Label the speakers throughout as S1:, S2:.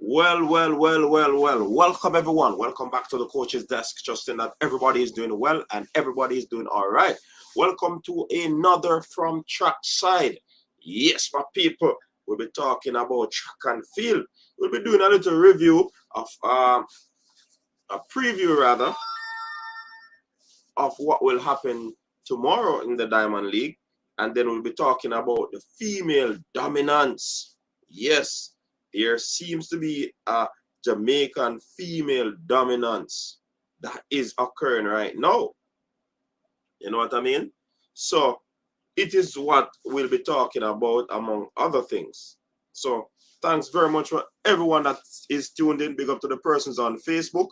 S1: Well. Welcome, everyone. Welcome back to the coach's desk. Trusting that everybody is doing well and everybody is doing all right. Welcome to another From Track Side. Yes, my people, we'll be talking about track and field. We'll be doing a little review of, a preview rather, of what will happen tomorrow in the Diamond League. And then we'll be talking about the female dominance. Yes, there seems to be a Jamaican female dominance that is occurring right now. You know what I mean? So it is what we'll be talking about among other things. So thanks very much for everyone that is tuned in. Big up to the persons on Facebook.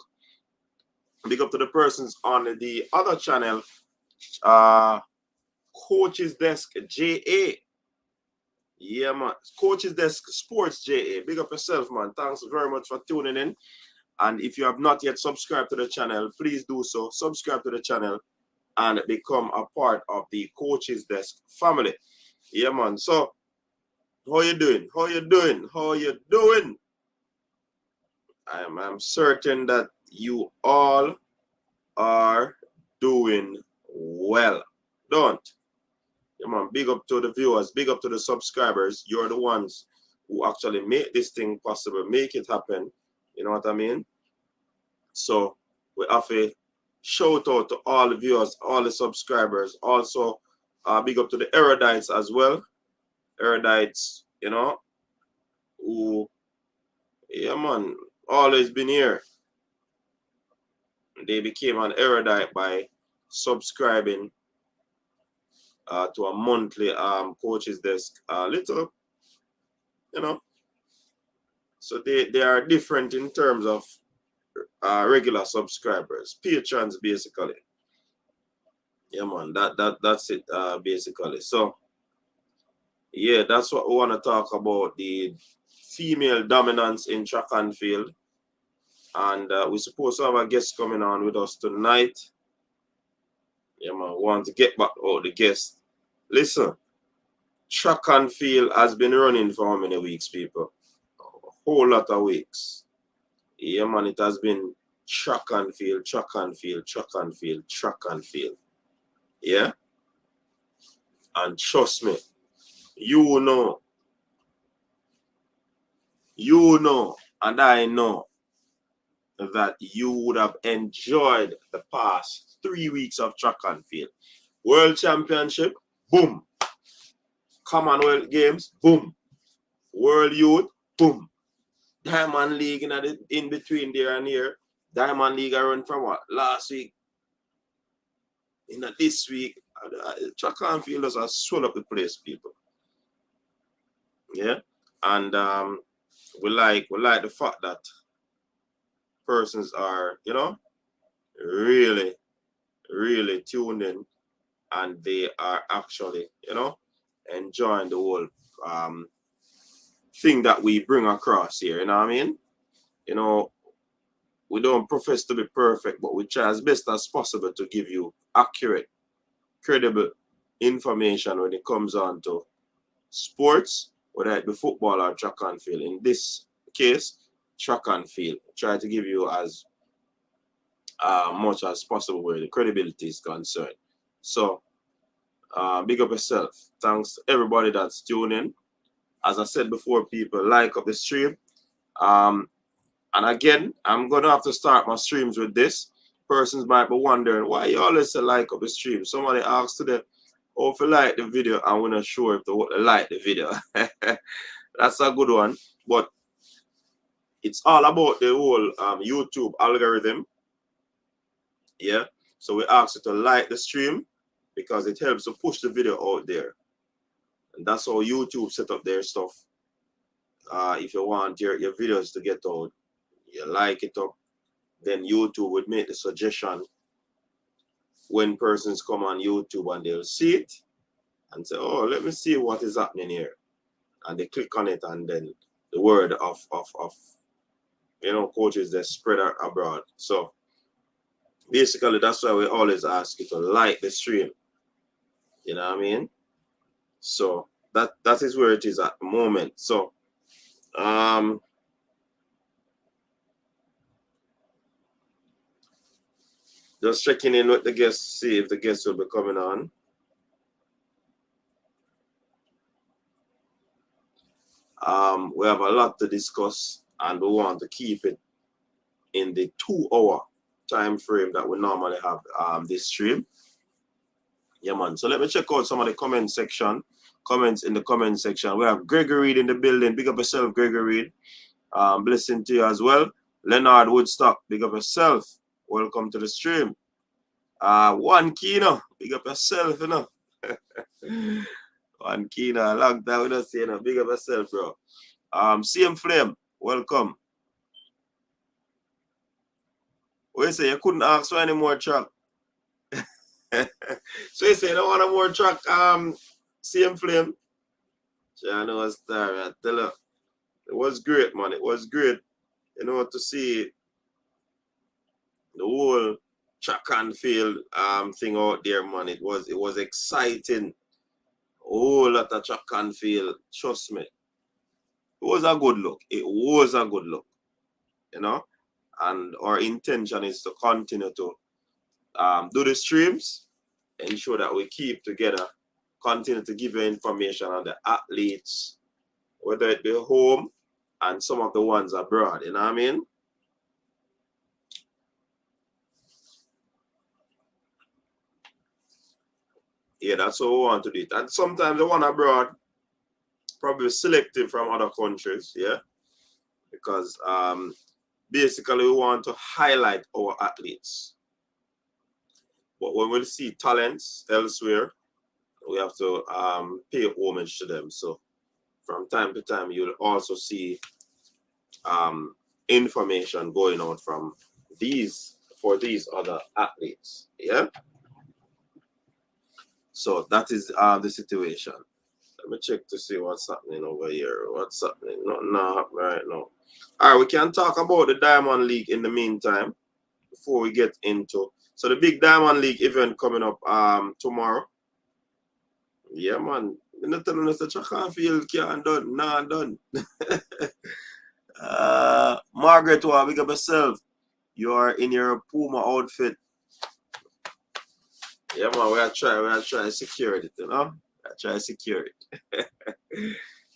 S1: Big up to the persons on the other channel, Coach's Desk JA. Yeah, man. Coach's Desk Sports JA. Big up yourself, man. Thanks very much for tuning in. And if you have not yet subscribed to the channel, please do so. Subscribe to the channel and become a part of the Coach's Desk family. Yeah, man. So, how you doing? How you doing? How you doing? I'm certain that you all are doing well. Don't. Yeah, man, big up to the viewers, big up to the subscribers. You're the ones who actually make this thing possible, make it happen. You know what I mean? So we have a shout out to all the viewers, all the subscribers. Also, big up to the erudites as well. Erudites, you know, who, yeah, man, always been here. They became an erudite by subscribing to a monthly Coach's Desk little, you know. So they are different in terms of regular subscribers, patrons basically. Yeah, man, that's it basically. So yeah, that's what we want to talk about, the female dominance in track and field. And we're supposed to have a guest coming on with us tonight. Yeah, man, want to get back all the guests. Listen, track and field has been running for how many weeks, people? A whole lot of weeks. Yeah, man, it has been track and field, track and field, track and field, track and field. Yeah? And trust me, you know, and I know that you would have enjoyed the past 3 weeks of track and field. World Championship, boom. Commonwealth Games, boom. World Youth, boom. Diamond League in between there and here. Diamond League I run from what? Last week. This week. Track and field does swell up the place, people. Yeah. And we like the fact that persons are, you know, really tuned in, and they are actually, you know, enjoying the whole thing that we bring across here. You know what I mean? You know, we don't profess to be perfect, but we try as best as possible to give you accurate, credible information when it comes on to sports, whether it be football or track and field. In this case, track and field. Try to give you as much as possible where the credibility is concerned. So, big up yourself. Thanks to everybody that's tuning in. As I said before, people, like up the stream. And again, I'm going to have to start my streams with this. Persons might be wondering, why you always say like up the stream? Somebody asked today, oh, if you like the video, and we're not sure if they like the video. That's a good one. But it's all about the whole YouTube algorithm. Yeah. So we ask you to like the stream because it helps to push the video out there. And that's how YouTube set up their stuff. If you want your videos to get out, you like it up, then YouTube would make the suggestion when persons come on YouTube and they'll see it and say, oh, let me see what is happening here. And they click on it, and then the word of you know, coaches that spread abroad. So basically that's why we always ask you to like the stream. You know what I mean? So that is where it is at the moment. So Just checking in with the guests, see if the guests will be coming on. We have a lot to discuss, and we want to keep it in the 2-hour time frame that we normally have this stream. Yeah, man. So let me check out some of the comments in the comment section. We have Gregory Reed in the building. Big up yourself, Gregory Reed. Blessing to you as well. Leonard Woodstock, big up yourself. Welcome to the stream. One Kino, big up yourself, you know. One Kino, long time we don't see, you know. Big up yourself, bro. CM Flame, welcome. What you say? You couldn't ask for any more track. So you say you don't want a more track, CM Flame? I know a star, I tell you. It was great, man. It was great, you know, to see the whole track and field thing out there, man. It was exciting. A whole lot of track and field. Trust me. It was a good look. It was a good look. You know? And our intention is to continue to do the streams, ensure that we keep together, continue to give you information on the athletes, whether it be home and some of the ones abroad. You know what I mean? Yeah, that's what we want to do it. And sometimes the one abroad, probably selective from other countries, yeah? Because basically we want to highlight our athletes. But when we see talents elsewhere, we have to pay homage to them. So from time to time, you'll also see information going out from these other athletes, yeah? So that is the situation. Let me check to see what's happening over here. What's happening? Not happening right now. All right, we can talk about the Diamond League in the meantime before we get into. So the big Diamond League event coming up tomorrow. Yeah, man. You're not telling us that you can't feel can't done. Nah, done. Margaret, big up yourself. You are in your Puma outfit. Yeah, man, we are trying to secure it, you know? I try to secure it.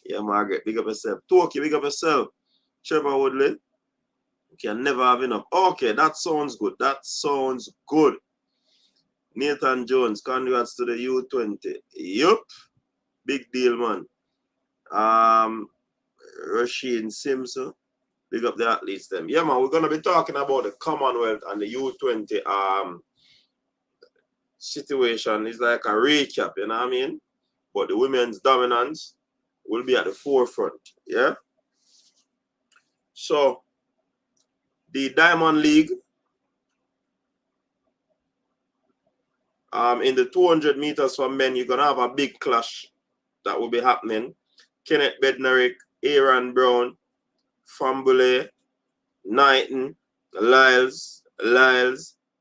S1: Yeah, Margaret, big up yourself. Toki, big up yourself. Trevor Woodley, you can never have enough. Okay, that sounds good. That sounds good. Nathan Jones, congrats to the U20. Yup. Big deal, man. Rasheen Simpson, big up the athletes them. Yeah, man, we're gonna be talking about the Commonwealth and the U20 situation. It's like a recap, you know what I mean? But the women's dominance will be at the forefront, yeah? So, the Diamond League, in the 200 meters for men, you're going to have a big clash that will be happening. Kenneth Bednarik, Aaron Brown, Fambule, Knighton, Lyles,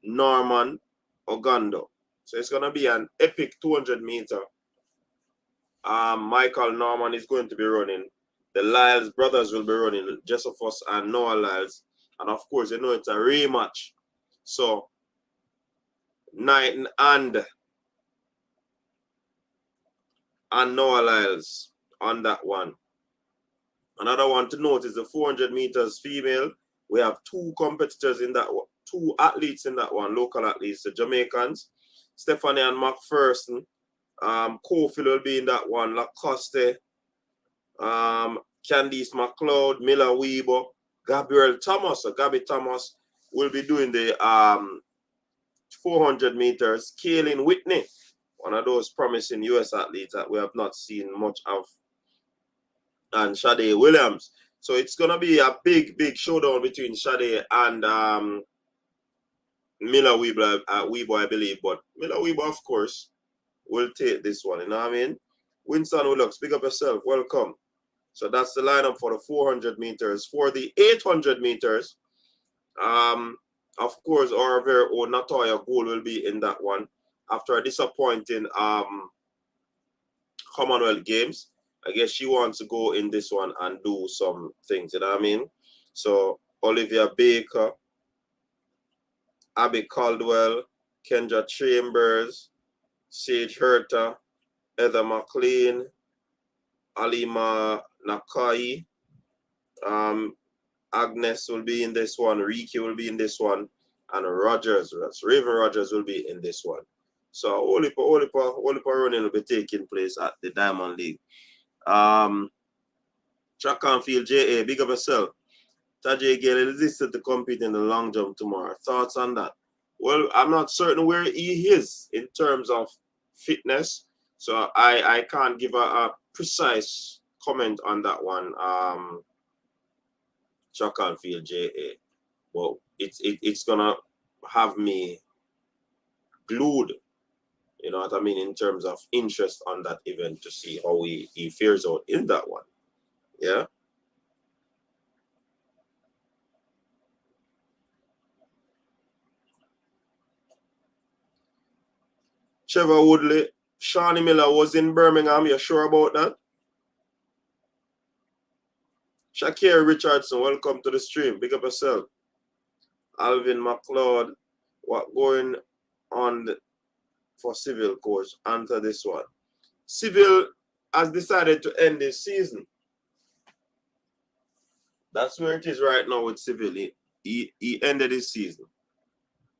S1: Norman, Ogando. So it's going to be an epic 200 meter. Michael Norman is going to be running. The Lyles brothers will be running, Josephus and Noah Lyles. And of course, you know it's a rematch. So, Knighton and Noah Lyles on that one. Another one to note is the 400 meters female. We have two competitors in that one, two athletes in that one, local athletes, the Jamaicans, Stephanie and McPherson. Kofi will be in that one, Lacoste, Candice McLeod, Miller Weber, Gabriel Thomas, or Gabby Thomas will be doing the 400 meters. Kaylin Whitney, one of those promising US athletes that we have not seen much of, and Sade Williams. So it's going to be a big showdown between Sade and Miller Weber, I believe. But Miller Weber, of course, will take this one. You know what I mean? Winston Willocks, big up yourself. Welcome. So that's the lineup for the 400 meters. For the 800 meters, of course, our very own Natoya Gould will be in that one. After a disappointing Commonwealth Games, I guess she wants to go in this one and do some things, you know what I mean? So Olivia Baker Abby Caldwell, Kendra Chambers, Sage Herta, Heather McLean, Alima Nakai, Agnes will be in this one, Riki will be in this one, and Rogers, that's Raven Rogers will be in this one. So all the running will be taking place at the Diamond League. Track and field, JA, big up yourself. Tajay Gale resisted to compete in the long jump tomorrow. Thoughts on that? Well, I'm not certain where he is in terms of fitness, so I can't give a precise comment on that one. Track and field, JA. Well, it's gonna have me glued, you know what I mean, in terms of interest on that event to see how he fares out in that one. Yeah. Trevor Woodley, Shawnee Miller was in Birmingham. You sure about that? Shakir Richardson, welcome to the stream. Big up yourself. Alvin McLeod, what going on for Civil, coach? Answer this one. Civil has decided to end this season. That's where it is right now with Civil. He ended his season.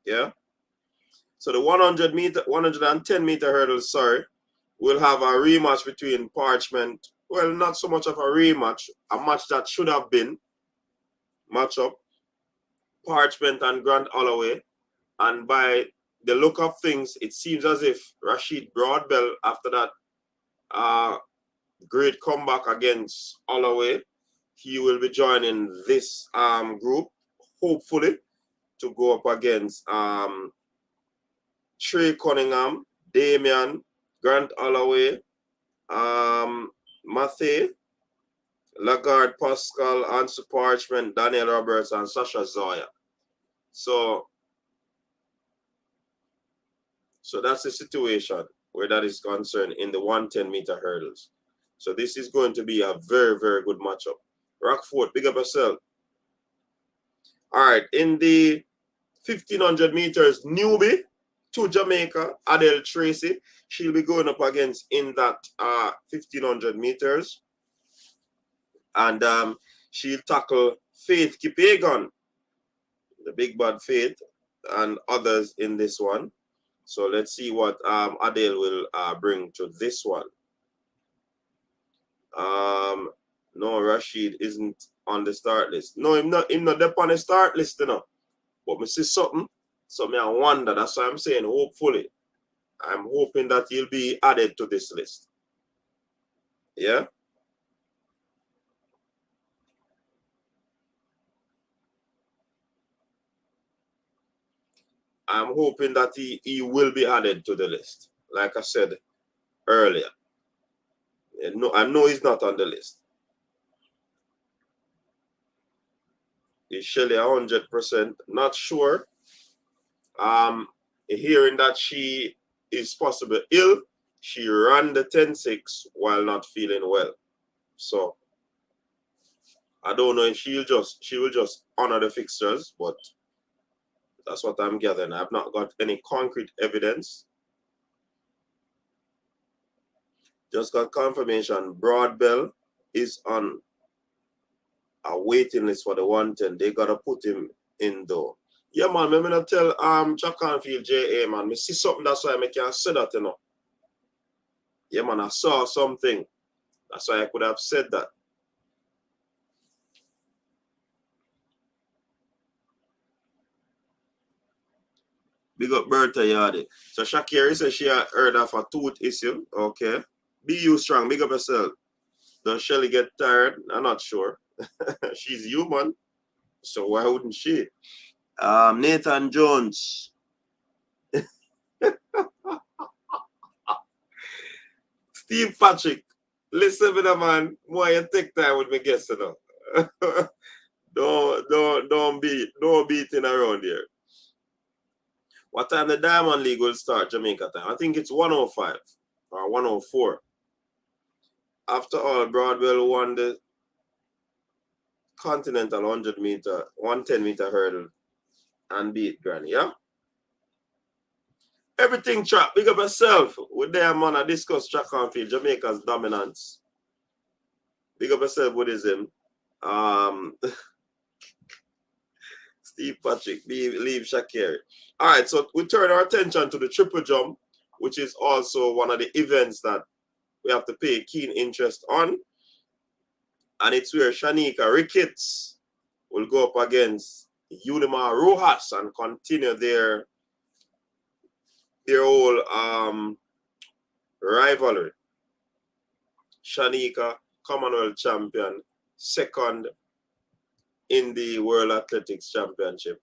S1: Yeah. So the 110 meter hurdles, will have a rematch between Parchment. Well, not so much of a rematch, a match that should have been matchup. Parchment and Grant Holloway. And by the look of things, it seems as if Rashid Broadbell, after that great comeback against Holloway, he will be joining this group, hopefully, to go up against Trey Cunningham, Damian, Grant Holloway, Matthew, Lagarde Pascal, Ansu Parchment, Daniel Roberts, and Sasha Zoya. So that's the situation where that is concerned in the 110 meter hurdles. So this is going to be a very, very good matchup. Rockford, big up yourself. All right, in the 1500 meters newbie to Jamaica, Adele Tracy, she'll be going up against in that 1500 meters. And she'll tackle Faith Kipiegon, the big bad Faith, and others in this one. So let's see what Adele will bring to this one. No, Rashid isn't on the start list. No, him not on the start list, you know. But me see something, so me I wonder. That's why I'm saying hopefully. I'm hoping that he'll be added to this list. Yeah. I'm hoping that he will be added to the list. Like I said earlier. No, I know he's not on the list. Is Shelly 100%? Not sure. Hearing that she is possibly ill, she ran the 10-6 while not feeling well. So I don't know if she will just honor the fixtures, but that's what I'm gathering. I've not got any concrete evidence. Just got confirmation. Broadbell is on a waiting list for the 110. They gotta put him in though. Yeah, man, let me not tell Jack Canfield JA, man. Me see something, that's why I can't say that, you know. Yeah, man, I saw something. That's why I could have said that. Big up Bertha Yardi. So Shakira says she had heard of a tooth issue. Okay. Be you strong. Big up yourself. Does Shelly get tired? I'm not sure. She's human. So why wouldn't she? Nathan Jones. Steve Patrick. Listen to the man. Why you take time with me guests, you know? don't beating around here. What time the Diamond League will start, Jamaica time? I think it's 105 or 104. After all, Broadwell won the Continental 110 meter hurdle and beat Granny, yeah? Everything track. Big up yourself. With them man, I discuss track and field. Jamaica's dominance. Big up yourself with him. Steve Patrick, leave Shakir. All right, so we turn our attention to the triple jump, which is also one of the events that we have to pay keen interest on. And it's where Shanika Ricketts will go up against Yulima Rojas and continue their whole rivalry. Shanika, Commonwealth champion, second in the World Athletics Championship.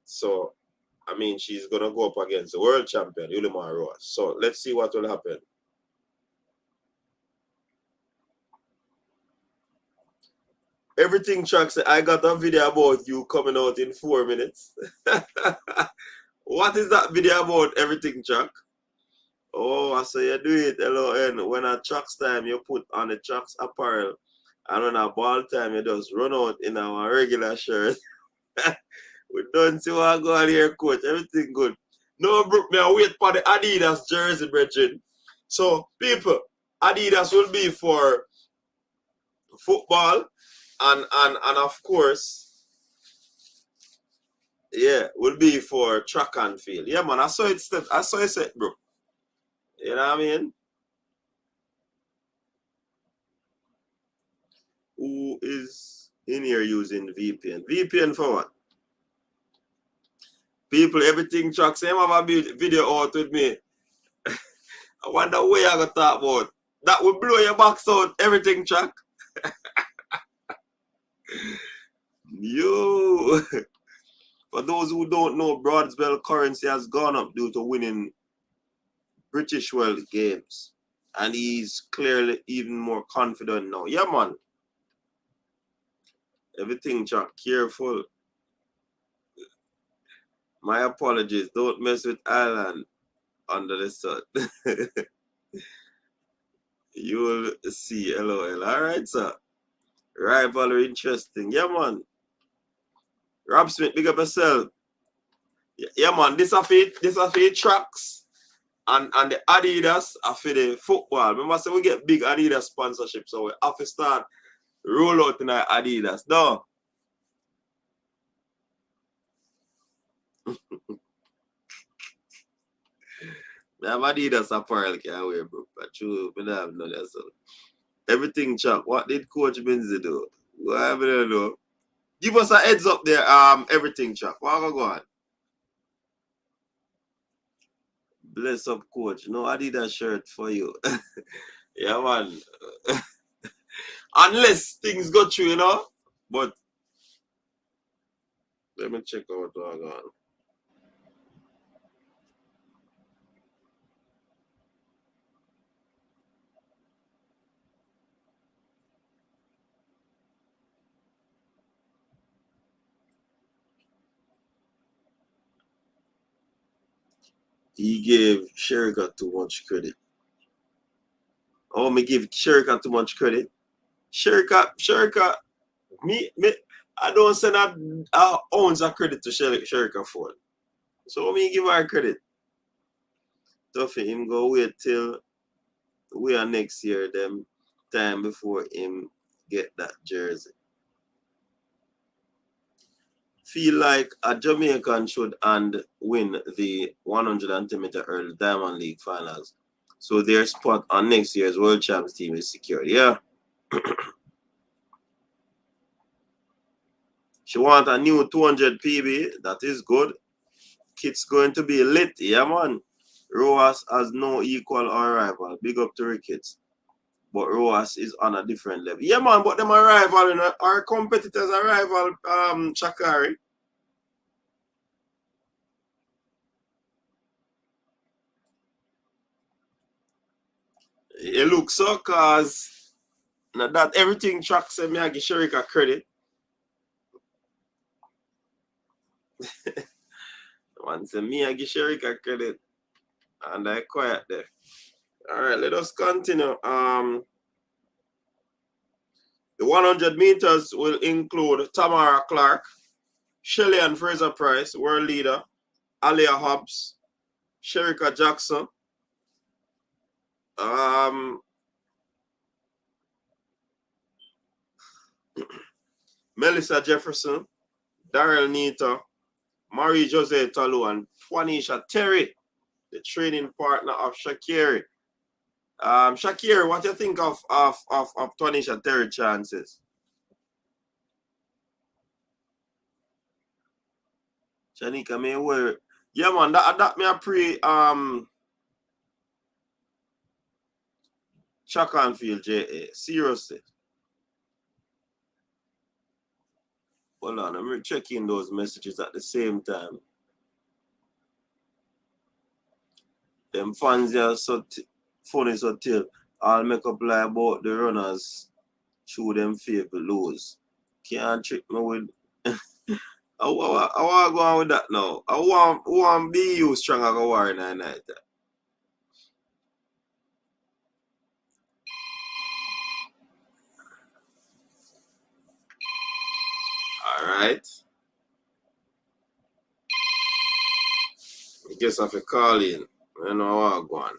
S1: So, I mean, she's going to go up against the world champion, Yulima Rojas. So, let's see what will happen. Everything tracks. I got a video about you coming out in 4 minutes. What is that video about, everything track? Oh, I say you do it, LON. When at tracks time, you put on the tracks apparel. And when at ball time, you just run out in our regular shirt. We don't see what go on here, coach. Everything good. No, bro, me I wait for the Adidas jersey, brethren. So, people, Adidas will be for football and of course, yeah, will be for track and field. Yeah, man, I saw it set, bro. You know what I mean? Who is in here using VPN? VPN for what? People, everything track. Same have a video out with me. I wonder what you're going to talk about. That will blow your box out, everything track. Yo. For those who don't know, Broadsbell currency has gone up due to winning British World Games. And he's clearly even more confident now. Yeah, man. Everything, Jack. Careful. My apologies. Don't mess with Ireland under the sun. You will see. LOL. All right, sir. Rivalry interesting. Yeah, man. Rob Smith, big up yourself. Yeah, man. This a feed tracks. And the Adidas are for the football. Remember, so we get big Adidas sponsorship. So we have to start roll out in our Adidas. No. I have Adidas apparel can wear, bro. But true, I don't have none of that. Everything chop. What did Coach Benzi do? What I don't know. Give us a heads up there. Everything chop. What go on? Bless up, Coach. No Adidas shirt for you. Yeah, man. Unless things go through, you know. But let me check out what go on. He gave Sherika too much credit. Oh, me give Sherika too much credit. Sherika, me, I don't send a ounce of credit to Sherika for it. So me give her credit. Tough him go wait till we are next year, them time before him get that jersey. Feel like a Jamaican should and win the 110-meter hurdle Diamond League finals. So their spot on next year's World Champs team is secured. Yeah. She want a new 200 PB. That is good. Kit's going to be lit. Yeah, man. Roas has no equal or rival. Big up to Ricketts. But Roas is on a different level. Yeah, man, but them are rival. You know? Our competitors are rival Chakari. It looks so cause that everything tracks me I give Sherika credit. One say me I give Sherika credit. And I quiet there. Alright, let us continue. The 100 meters will include Tamara Clark, Shelly and Fraser Price, world leader, Alia Hobbs, Sherika Jackson. Melissa Jefferson, Daryl Nita, Marie Jose Talu, and Juanisha Terry, the training partner of Shakiri. Shakiri, what do you think of Juanisha Terry chances? Shanika, me where? Yeah, man, that me a pre Chuck and Field J.A. Seriously. Hold on, I'm checking those messages at the same time. Them fans are so funny, so till I'll make up lie about the runners through them favorite lose. Can't trick me with. I want to go on with that now. I want be you stronger go war in the night. Alright. I guess I have to call in. I know I want to go on.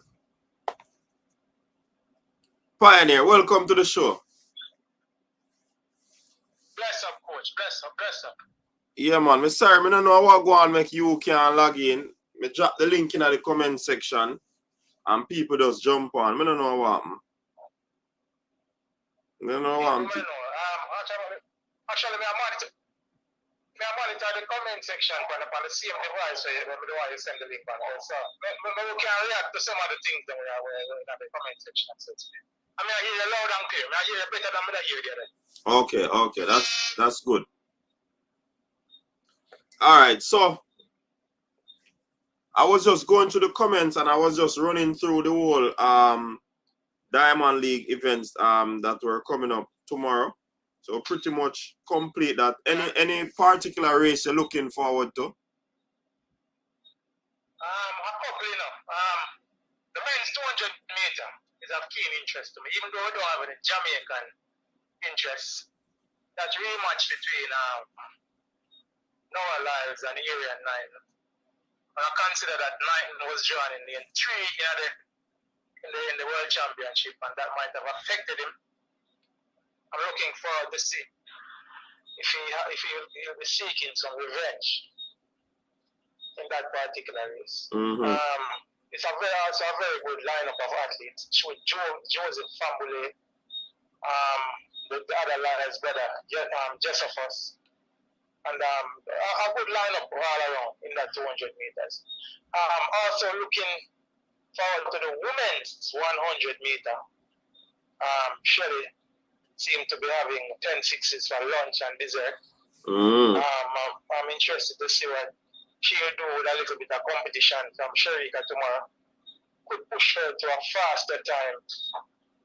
S1: Pioneer, welcome to the show.
S2: Bless up, coach. Bless up, bless up.
S1: Yeah, man. Me sorry, I don't know what go on make you can log in. Me drop the link in the comment section and people just jump on. I don't know what happened. I don't know what happened.
S2: Actually, I monitor the comment section on the same device so you send the link on. So we can react to some of the things that we are in the comment section. I mean, I hear you loud and clear. I hear you better than I hear you.
S1: Okay. That's good. Alright, so I was just going through the comments and I was just running through the whole Diamond League events that were coming up tomorrow. So pretty much complete that. Any particular race you're looking forward to?
S2: A couple, the men's 200 meter is of keen interest to me, even though we don't have any Jamaican interest. That rematch between Noah Lyles and Area 9. And I consider that 9 was drawn in the 3 in the World Championship, and that might have affected him. I'm looking forward to see if he'll be seeking some revenge in that particular race.
S1: Mm-hmm.
S2: It's also a very good lineup of athletes with Joseph Fambule, the other Lyles brother, Josephus, and a good lineup all around in that 200 meters. Also looking forward to the women's 100 meter. Shelly seemed to be having 10 sixes for lunch and dessert. I'm interested to see what she'll do with a little bit of competition from Sherika tomorrow. Could push her to a faster time.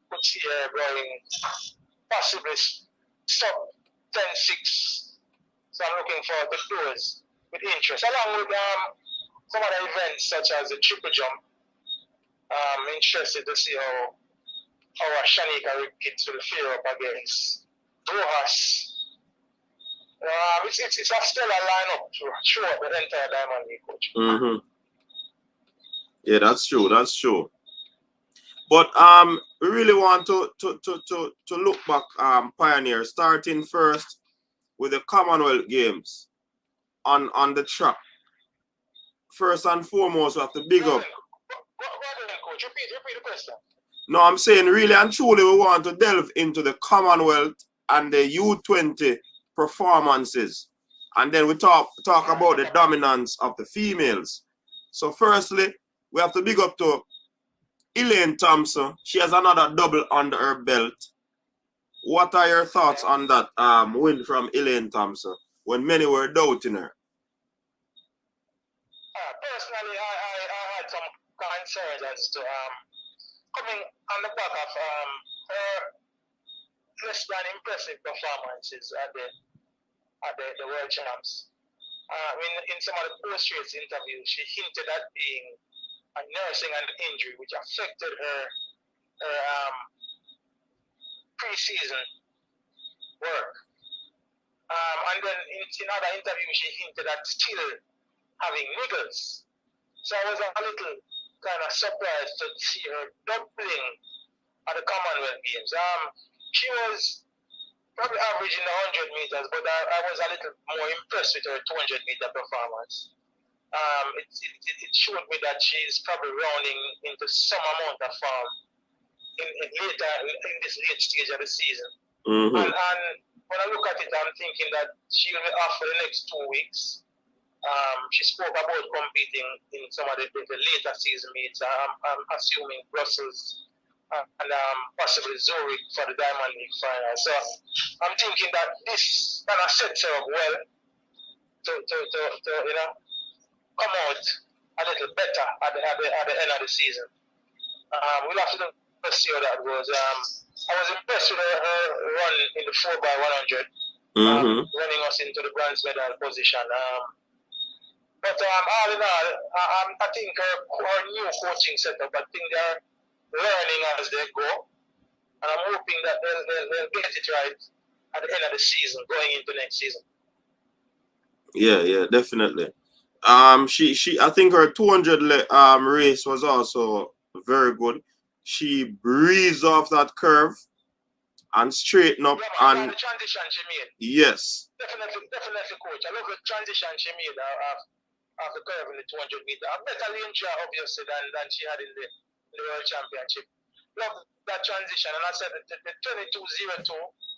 S2: Could see her going possibly sub 10-6. So I'm looking forward to those with interest. Along with some other events such as the triple jump. I'm interested to see how Shanika kids will fare up against Rojas. It's a stellar lineup throughout the entire Diamond League, coach.
S1: Mm-hmm. Yeah, that's true. But we really want to look back, Pioneer, starting first with the Commonwealth Games on the track. First and foremost, we have to big up.
S2: Coach. Repeat the question.
S1: No, I'm saying really and truly we want to delve into the Commonwealth and the U20 performances. And then we talk about the dominance of the females. So firstly, we have to big up to Elaine Thompson. She has another double under her belt. What are your thoughts on that win from Elaine Thompson when many were doubting her?
S2: Personally, I had some concerns as to coming on the back of her less than impressive performances at the World Champs. In some of the post-race interviews, she hinted at being nursing an injury which affected her pre-season work. And then in other interviews, she hinted at still having niggles So I was a little kind of surprised to see her doubling at the Commonwealth Games. She was probably averaging the 100 meters, but I was a little more impressed with her 200-meter performance. It showed me that she's probably rounding into some amount of form in this late stage of the season.
S1: Mm-hmm.
S2: And when I look at it, I'm thinking that she'll be off for the next 2 weeks. She spoke about competing in some of the later season meets. I'm assuming Brussels and possibly Zurich for the Diamond League final. So I'm thinking that this kind of sets her up well to come out a little better at the end of the season. We'll have to see how that goes. I was impressed with her run in the 4x100, running us into the bronze medal position. But all in all, I think her new coaching setup, I think they're learning as they go. And I'm hoping that they'll get it right at the end of the season, going into next season.
S1: Yeah, definitely. She I think her 200 race was also very good. She breezed off that curve and straightened up, and
S2: the transition she made.
S1: Yes.
S2: Definitely, coach. I love the transition she made of the curve in the 200 meter. A better lane track, obviously, than she had in the World Championship. Love that transition, and I said the 22.02,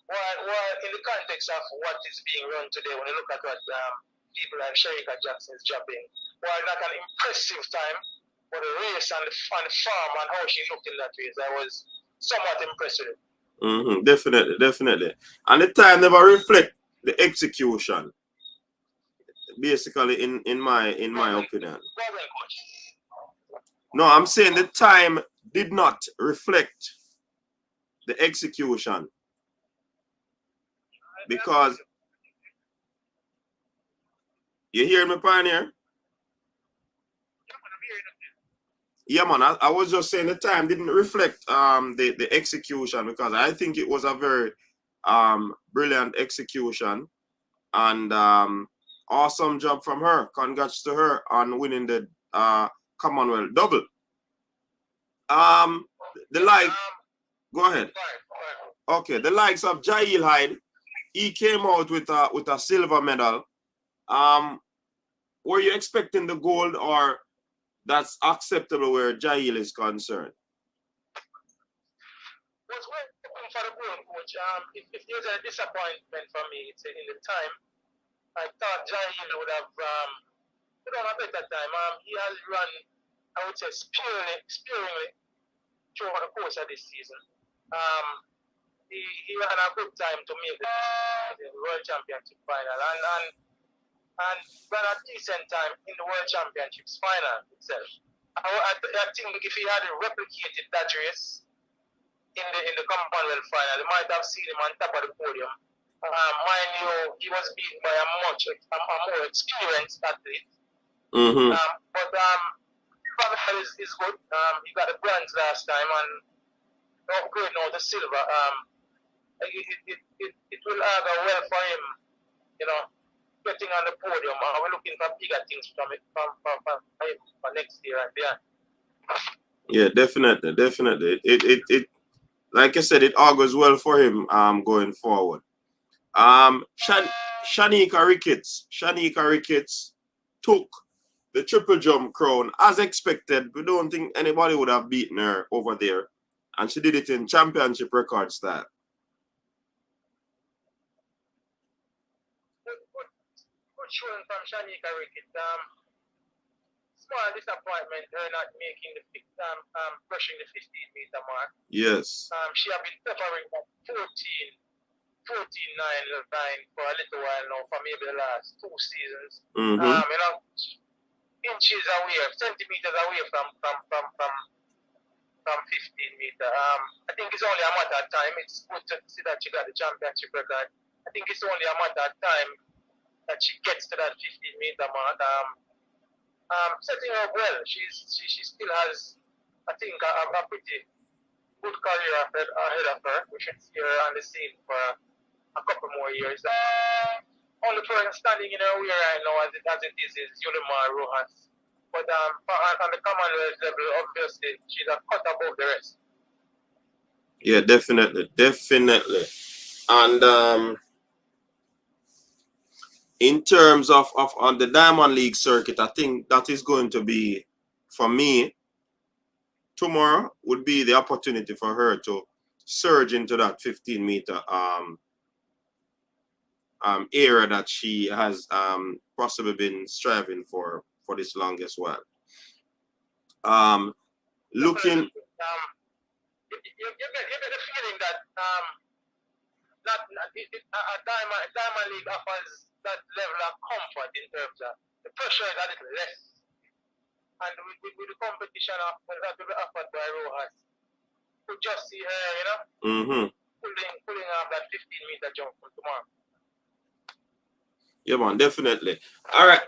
S2: while in the context of what is being run today, when you look at what people like Sherika Jackson is dropping, while not an impressive time, but the race and the form and how she looked in that race, I was somewhat impressed with it.
S1: Definitely. And the time never reflect the execution. Basically, in my opinion. No, I'm saying the time did not reflect the execution, because you hear me, Pioneer? Yeah, man. I was just saying the time didn't reflect the execution, because I think it was a very brilliant execution, and awesome job from her. Congrats to her on winning the Commonwealth double. Go ahead. Okay, the likes of Jail Hyde, he came out with a silver medal. Were you expecting the gold, or that's acceptable where Jail is concerned?
S2: Was waiting for the gold, coach. If there's a disappointment for me, it's in the time. I thought Jail would have put on a better time. He has run, I would say, sparingly throughout the course of this season. He ran a good time to make the World Championship final, and ran a decent time in the World Championships final itself. I think if he had replicated that race in the Commonwealth final, they might have seen him on top of the podium. Mind you, he was beaten by a more experienced athlete. But Commonwealth is good. He got the bronze last time, and upgrade now the silver. It will augur well for him, getting on the podium. We're looking for bigger things from him for next year and beyond.
S1: Yeah, definitely. It like I said, it augurs well for him going forward. Shanika Ricketts took the triple jump crown as expected. We don't think anybody would have beaten her over there, and she did it in championship record style.
S2: Good showing from Shanika Ricketts. Small disappointment her not making brushing the 15-meter mark.
S1: Yes.
S2: She has been suffering at 14.9 for a little while now, for maybe the last 2 seasons. Inches away, centimeters away from 15 meter. I think it's only a matter of time. It's good to see that she got the championship record. I think it's only a matter of time that she gets to that 15-meter mark. Setting her up well. She still has, I think, a pretty good career ahead of her. We should see her on the scene for a couple more years. Only person standing in her way right now, as it is Yulimar Rojas. But on the Commonwealth level, obviously, she's a cut above the rest.
S1: Yeah, definitely. And in terms of on the Diamond League circuit, I think that is going to be, for me, tomorrow would be the opportunity for her to surge into that 15-meter area that she has possibly been striving for this longest while. Looking.
S2: You get the feeling that a Diamond League offers that level of comfort in terms of the pressure is a little less. And with the competition that will be offered by Rojas, could just see her, you know, pulling off that 15-meter jump from tomorrow.
S1: Yeah, man, definitely. All right.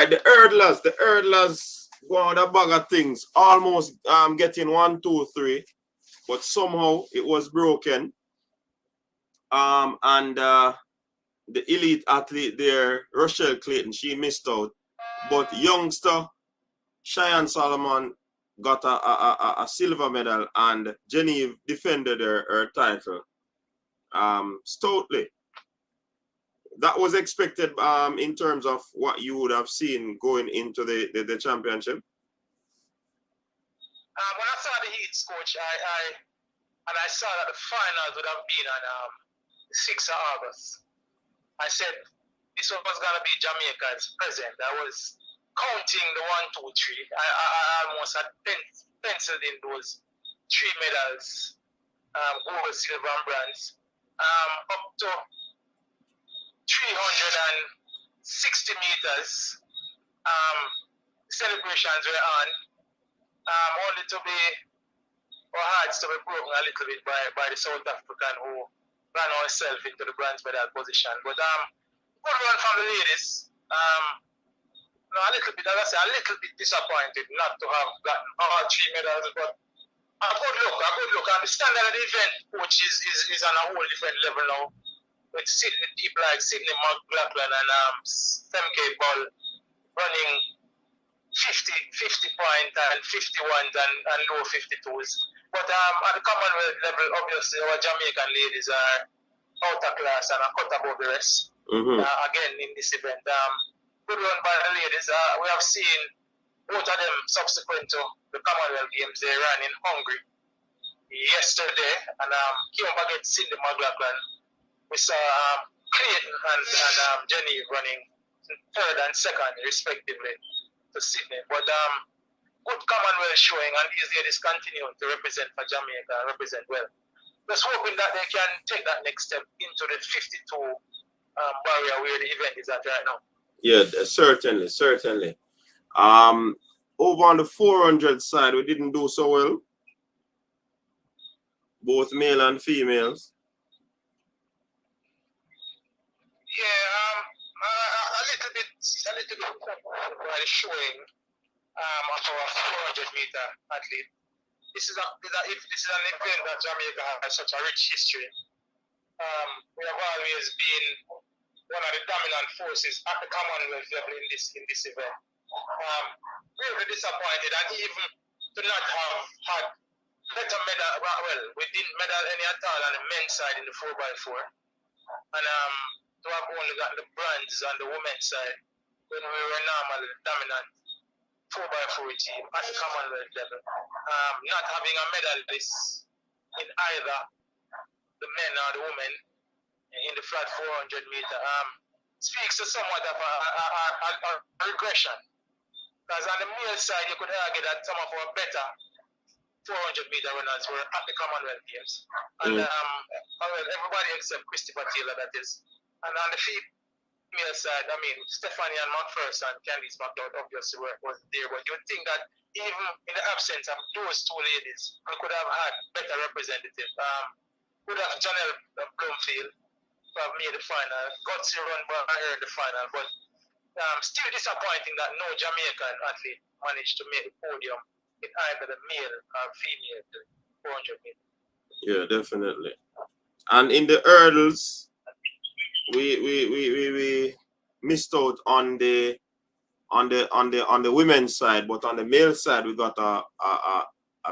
S1: The hurdlers go on a bag of things, almost getting 1, 2, 3, but somehow it was broken. And the elite athlete there, Rochelle Clayton, she missed out. But youngster Cheyenne Solomon got a silver medal, and Genevieve defended her title stoutly. That was expected in terms of what you would have seen going into the championship.
S2: When I saw the heats, coach, I saw that the finals would have been on the 6th of August. I said this was going to be Jamaica's present. I was counting the 1, 2, 3. I almost had penciled in those 3 medals, gold, silver, and bronze, up to 360 meters. Celebrations were on, only to be, or hearts to be broken a little bit by the South African who ran herself into the bronze medal position. But good run from the ladies. No, a little bit, as I say, a little bit disappointed not to have gotten all 3 medals, but a good look. And the standard of the event, coach, is on a whole different level now. With people like Sydney McLaughlin and Femke Ball running 50 point and 51s and low 52s. But at the Commonwealth level, obviously, our Jamaican ladies are out of class and are cut above the rest. Again, in this event. Good run by the ladies. We have seen both of them subsequent to the Commonwealth Games. They ran in Hungary yesterday, and came back against Cindy McLaughlin. We saw Clayton and Jenny running 3rd and 2nd, respectively, to Sydney. But good Commonwealth showing, and these ladies continue to represent for Jamaica and represent well. Just hoping that they can take that next step into the 52 barrier where the event is at right now.
S1: Yeah, certainly. Over on the 400 side, we didn't do so well. Both male and females.
S2: Yeah, a little bit by the showing of our 400-meter athlete. This is an event that Jamaica has such a rich history. We have always been one of the dominant forces at the Commonwealth level in this event. Really disappointed, and even to not have had better medal. Well, we didn't medal any at all on the men's side in the 4x4, and to have only got the bronze on the women's side when we were normally the dominant 4x4 team at the Commonwealth level. Not having a medalist in either the men or the women in the flat 400 meter speaks to somewhat of a regression. Because on the male side, you could argue that some of our better 400 meter runners were at the Commonwealth Games. And everybody except Christopher Taylor, that is. And on the female side, I mean, Stephanie and McPherson, Candice McLeod obviously was there. But you would think that even in the absence of those 2 ladies, we could have had better representatives. Could have Janelle Bloomfield have made the final. Gutsy run by her in the final. But still disappointing that no Jamaican athlete managed to make the podium in either the male or female 400 meters.
S1: Yeah, definitely. And in the hurdles, we missed out on the on the women's side, but on the male side, we got a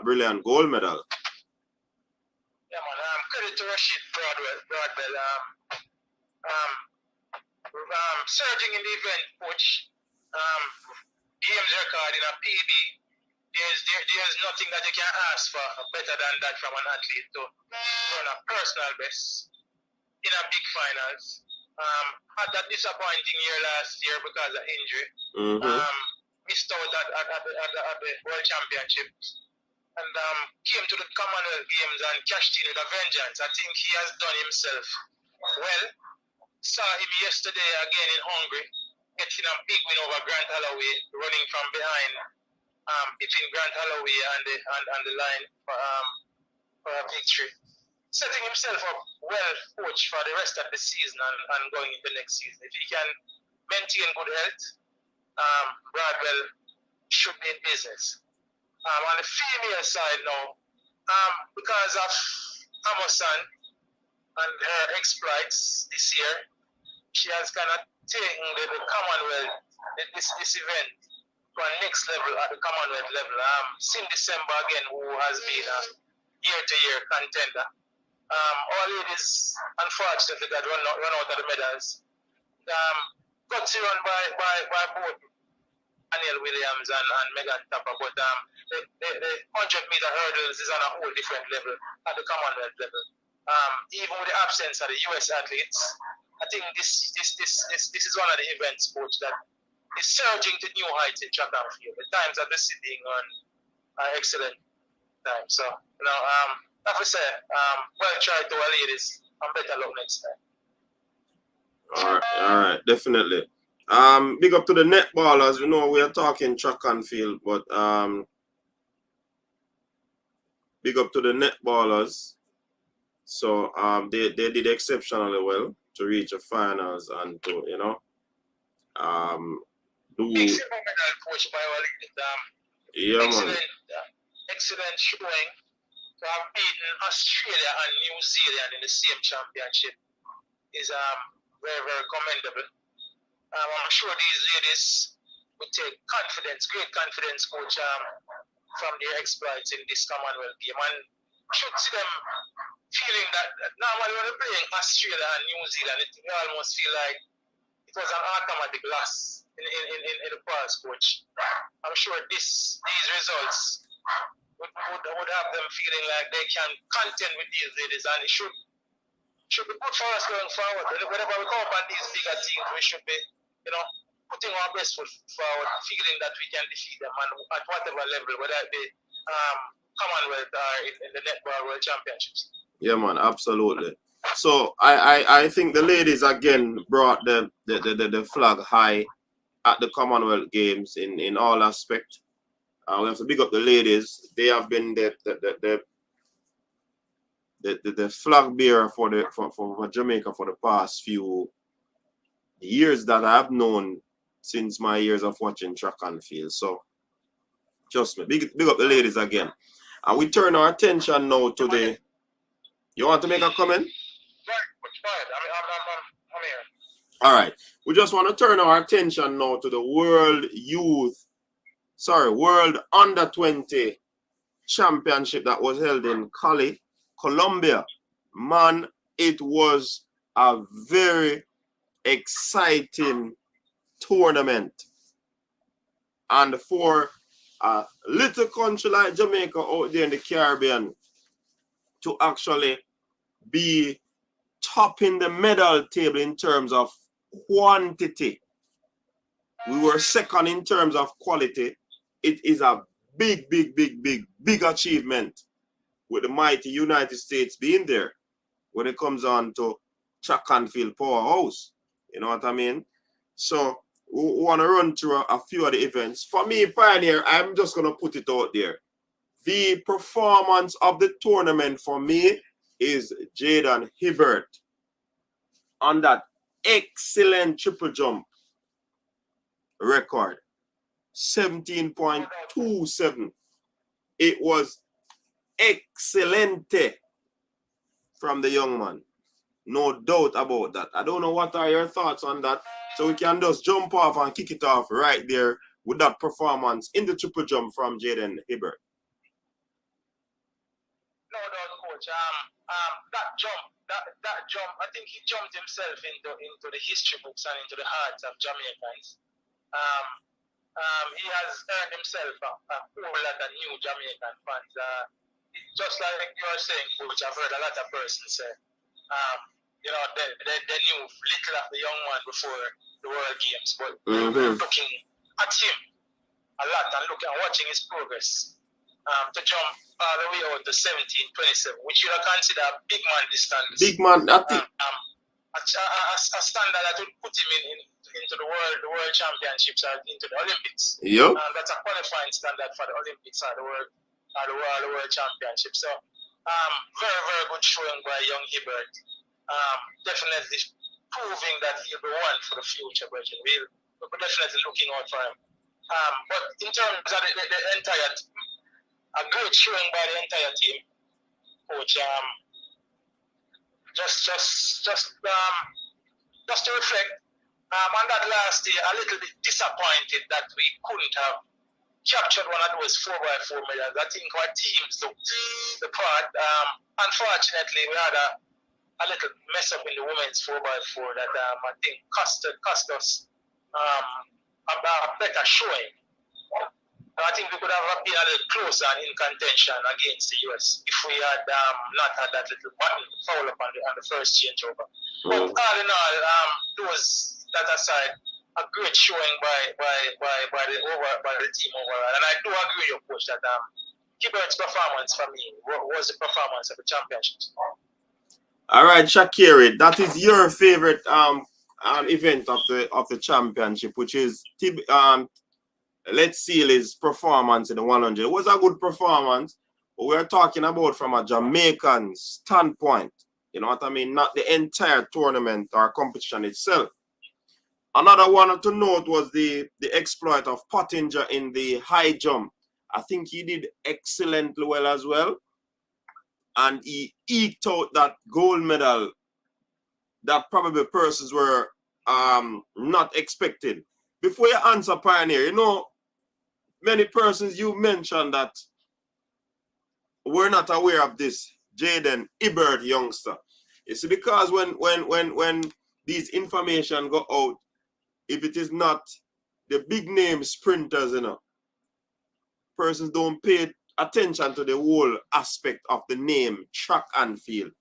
S1: brilliant gold medal.
S2: Yeah, man. Credit to Rashid Broadwell. Surging in the event, coach. Games record in a PB. There's nothing that you can ask for better than that from an athlete to run a personal best in a big finals. Had that disappointing year last year because of injury. Missed out at the World Championships. And came to the Commonwealth Games and cashed in with a vengeance. I think he has done himself well. Saw him yesterday again in Hungary, getting a big win over Grant Holloway, running from behind, between Grant Holloway and the line for a victory. Setting himself up well, coach, for the rest of the season and going into next season. If he can maintain good health, Broadwell should be in business. On the female side now, because of Amazon and her exploits this year, she has kind of taken the Commonwealth, this event, to a next level at the Commonwealth level. Cindy December again, who has been a year-to-year contender. Our ladies, unfortunately, got run out of the medals. Got to run by both Daniel Williams and Megan Tapper, but the 100-meter hurdles is on a whole different level at the Commonwealth level. Even with the absence of the US athletes, I think this is one of the events, coach, that is surging to new heights in track and field. The times that they're sitting on are excellent times. So, like I say, well tried to our ladies, and better luck next time.
S1: All right, definitely. Big up to the netballers. We know we are talking track and field, but big up to the netballers. So they did exceptionally well to reach the finals and to do.
S2: Big silver medal, coach, by our ladies. Excellent showing. To have beaten Australia and New Zealand in the same championship is very, very commendable. I'm sure these ladies will take great confidence, coach, from their exploits in this Commonwealth game. And should see them feeling that normally when they're playing Australia and New Zealand, they almost feel like it was an automatic loss in the past, coach. I'm sure these results would have them feeling like they can contend with these ladies, and it should be good for us going forward. Whenever we come up on these bigger teams, we should be, putting our best foot forward, feeling that we can defeat them at whatever level, whether it be Commonwealth or in the Netball World Championships.
S1: Yeah, man, absolutely. So I think the ladies again brought the flag high at the Commonwealth Games in all aspects. We have to big up the ladies. They have been the flag bearer for Jamaica for the past few years that I've known since my years of watching track and field. So trust me, big up the ladies again. And we turn our attention now to the. You want to make a comment?
S2: I'm here.
S1: All right. We just want to turn our attention now to the World Under 20 Championship that was held in Cali, Colombia. Man, it was a very exciting tournament. And for a little country like Jamaica out there in the Caribbean to actually be topping the medal table in terms of quantity, we were second in terms of quality. It is a big achievement with the mighty United States being there when it comes on to track and field powerhouse. You know what I mean? So we want to run through a few of the events. For me, Pioneer, I'm just going to put it out there. The performance of the tournament for me is Jaden Hibbert on that excellent triple jump record. 17.27. It was excellente from the young man. No doubt about that. I don't know what are your thoughts on that. So we can just jump off and kick it off right there with that performance in the triple jump from Jaden Hibbert.
S2: No doubt, coach. That jump, I think he jumped himself into the history books and into the hearts of Jamaicans. He has earned himself a whole lot of new Jamaican fans. Just like you are saying, coach, I've heard a lot of persons say, you know, they knew little of the young man before the World Games, but looking at him a lot and watching his progress to jump all the way out to 17.27, which you consider a big man distance.
S1: Big man, I think.
S2: A standard that would put him into the world championships or into the Olympics.
S1: Yep.
S2: That's a qualifying standard for the Olympics or the world championships. So very, very good showing by young Hibbert. Definitely proving that he'll be one for the future, but we're definitely looking out for him. But in terms of the entire, a great showing by the entire team, coach. Just to reflect, on that last day, a little bit disappointed that we couldn't have captured one of those 4x4 medals. I think our teams looked the part. Unfortunately, we had a little mess up in the women's 4x4 that I think cost us a better showing. I think we could have been a little closer and in contention against the US if we had not had that little button foul up on the first changeover. But all in all, that aside, a great showing by the team overall. And I do agree with you, coach, that Hibbert's performance for me was the performance of the championships.
S1: All right, Shakiri, that is your favorite event of the championship, which is Let's Seal his performance in the 100. It was a good performance, but we're talking about from a Jamaican standpoint. You know what I mean? Not the entire tournament or competition itself. Another one to note was the exploit of Pottinger in the high jump. I think he did excellently well as well. And he eked out that gold medal that probably persons were not expecting. Before you answer, Pioneer, you know, many persons you mentioned that were not aware of this Jaden Hibbert youngster. It's because when these information go out, if it is not the big name sprinters, you know, persons don't pay attention to the whole aspect of the name track and field.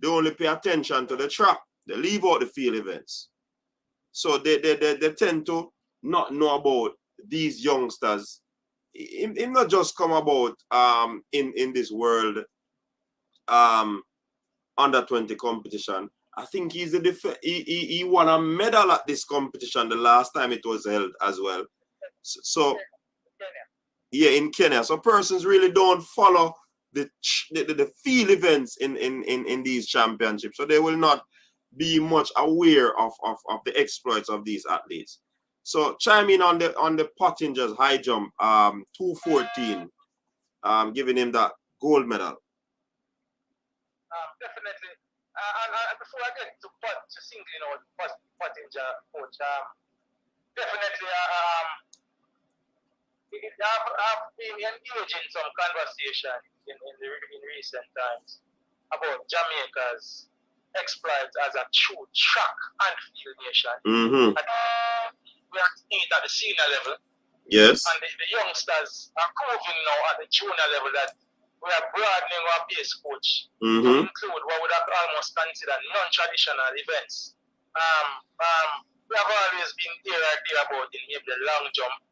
S1: They only pay attention to the track. They leave out the field events. So they tend to not know about these youngsters. It not just come about in this world under 20 competition. I think he won a medal at this competition the last time it was held as well. So yeah, in Kenya. So persons really don't follow the field events in these championships. So they will not be much aware of the exploits of these athletes. So chime in on the Pottinger's high jump, 2:14, giving him that gold medal.
S2: Definitely. And before I get to singling out Pottinger, coach, definitely I've been engaged in some conversation in recent times about Jamaica's exploits as a true track and field nation. We are seeing it at the senior level.
S1: Yes.
S2: And the youngsters are proving now at the junior level that we are broadening our base, coach, to include what would have almost considered non-traditional events. We have always been there about in the long jump,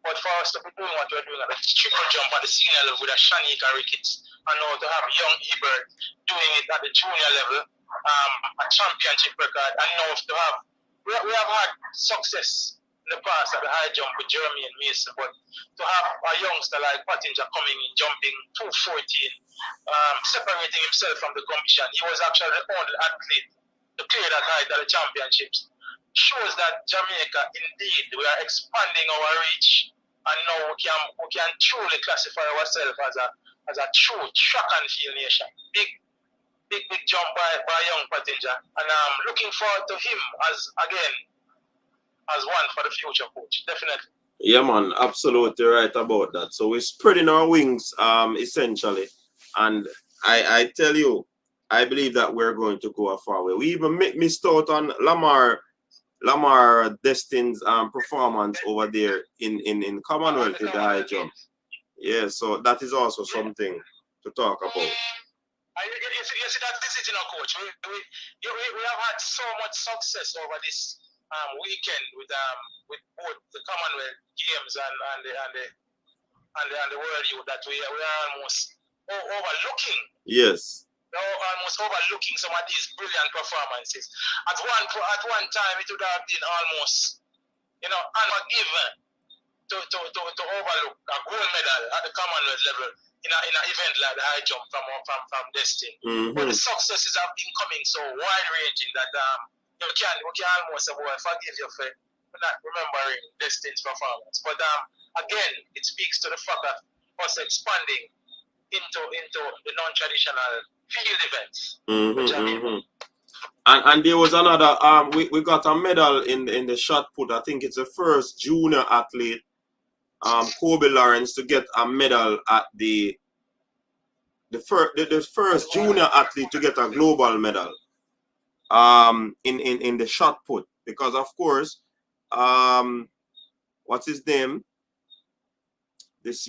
S2: but for us to be doing what we're doing at the triple jump at the senior level with a Shanika Ricketts, and now to have young Hibbert doing it at the junior level, a championship record, and now to have, we have had success in the past at the high jump with Jeremy and Mason, but to have a youngster like Pottinger coming in, jumping 2:14, separating himself from the competition, he was actually the only athlete to clear that height at the championships, shows that Jamaica, indeed, we are expanding our reach, and now we can truly classify ourselves as a true track and field nation. Big jump by young Pottinger, and I'm looking forward to him as, again, as one for the future, coach. Definitely.
S1: Yeah, man, absolutely right about that. So we're spreading our wings, essentially, and I tell you, I believe that we're going to go a far way. We even missed out on Lamar Destin's performance over there in Commonwealth in the high jump. Yeah, so that is also something to talk about.
S2: You see that this is, coach. We have had so much success over this weekend with both the Commonwealth Games and the World Youth that we are almost overlooking.
S1: Yes.
S2: We're almost overlooking some of these brilliant performances. At one time, it would have been almost, unforgiven to overlook a gold medal at the Commonwealth level in an event like the high jump from Destin.
S1: Mm-hmm.
S2: But the successes have been coming so wide ranging that we can almost say, boy, forgive you for not remembering Destin's performance. But again, it speaks to the fact that us expanding into the non-traditional field events.
S1: Mm-hmm. And there was another we got a medal in the shot put. I think it's the first junior athlete, Kobe Lawrence, to get a medal at the first junior athlete to get a global medal in the shot put, because of course what's his name,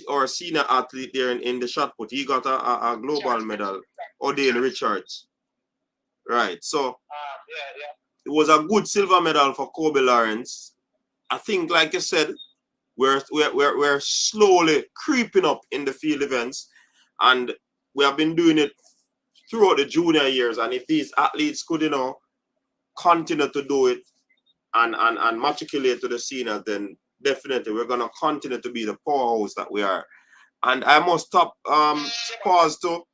S1: our senior athlete there in the shot put, he got a global medal, Odin Richards, right? So it was a good silver medal for Kobe Lawrence. I think, like you said, we're slowly creeping up in the field events, and we have been doing it throughout the junior years. And if these athletes could, continue to do it and matriculate to the seniors, then definitely we're gonna continue to be the powerhouse that we are. And I must pause to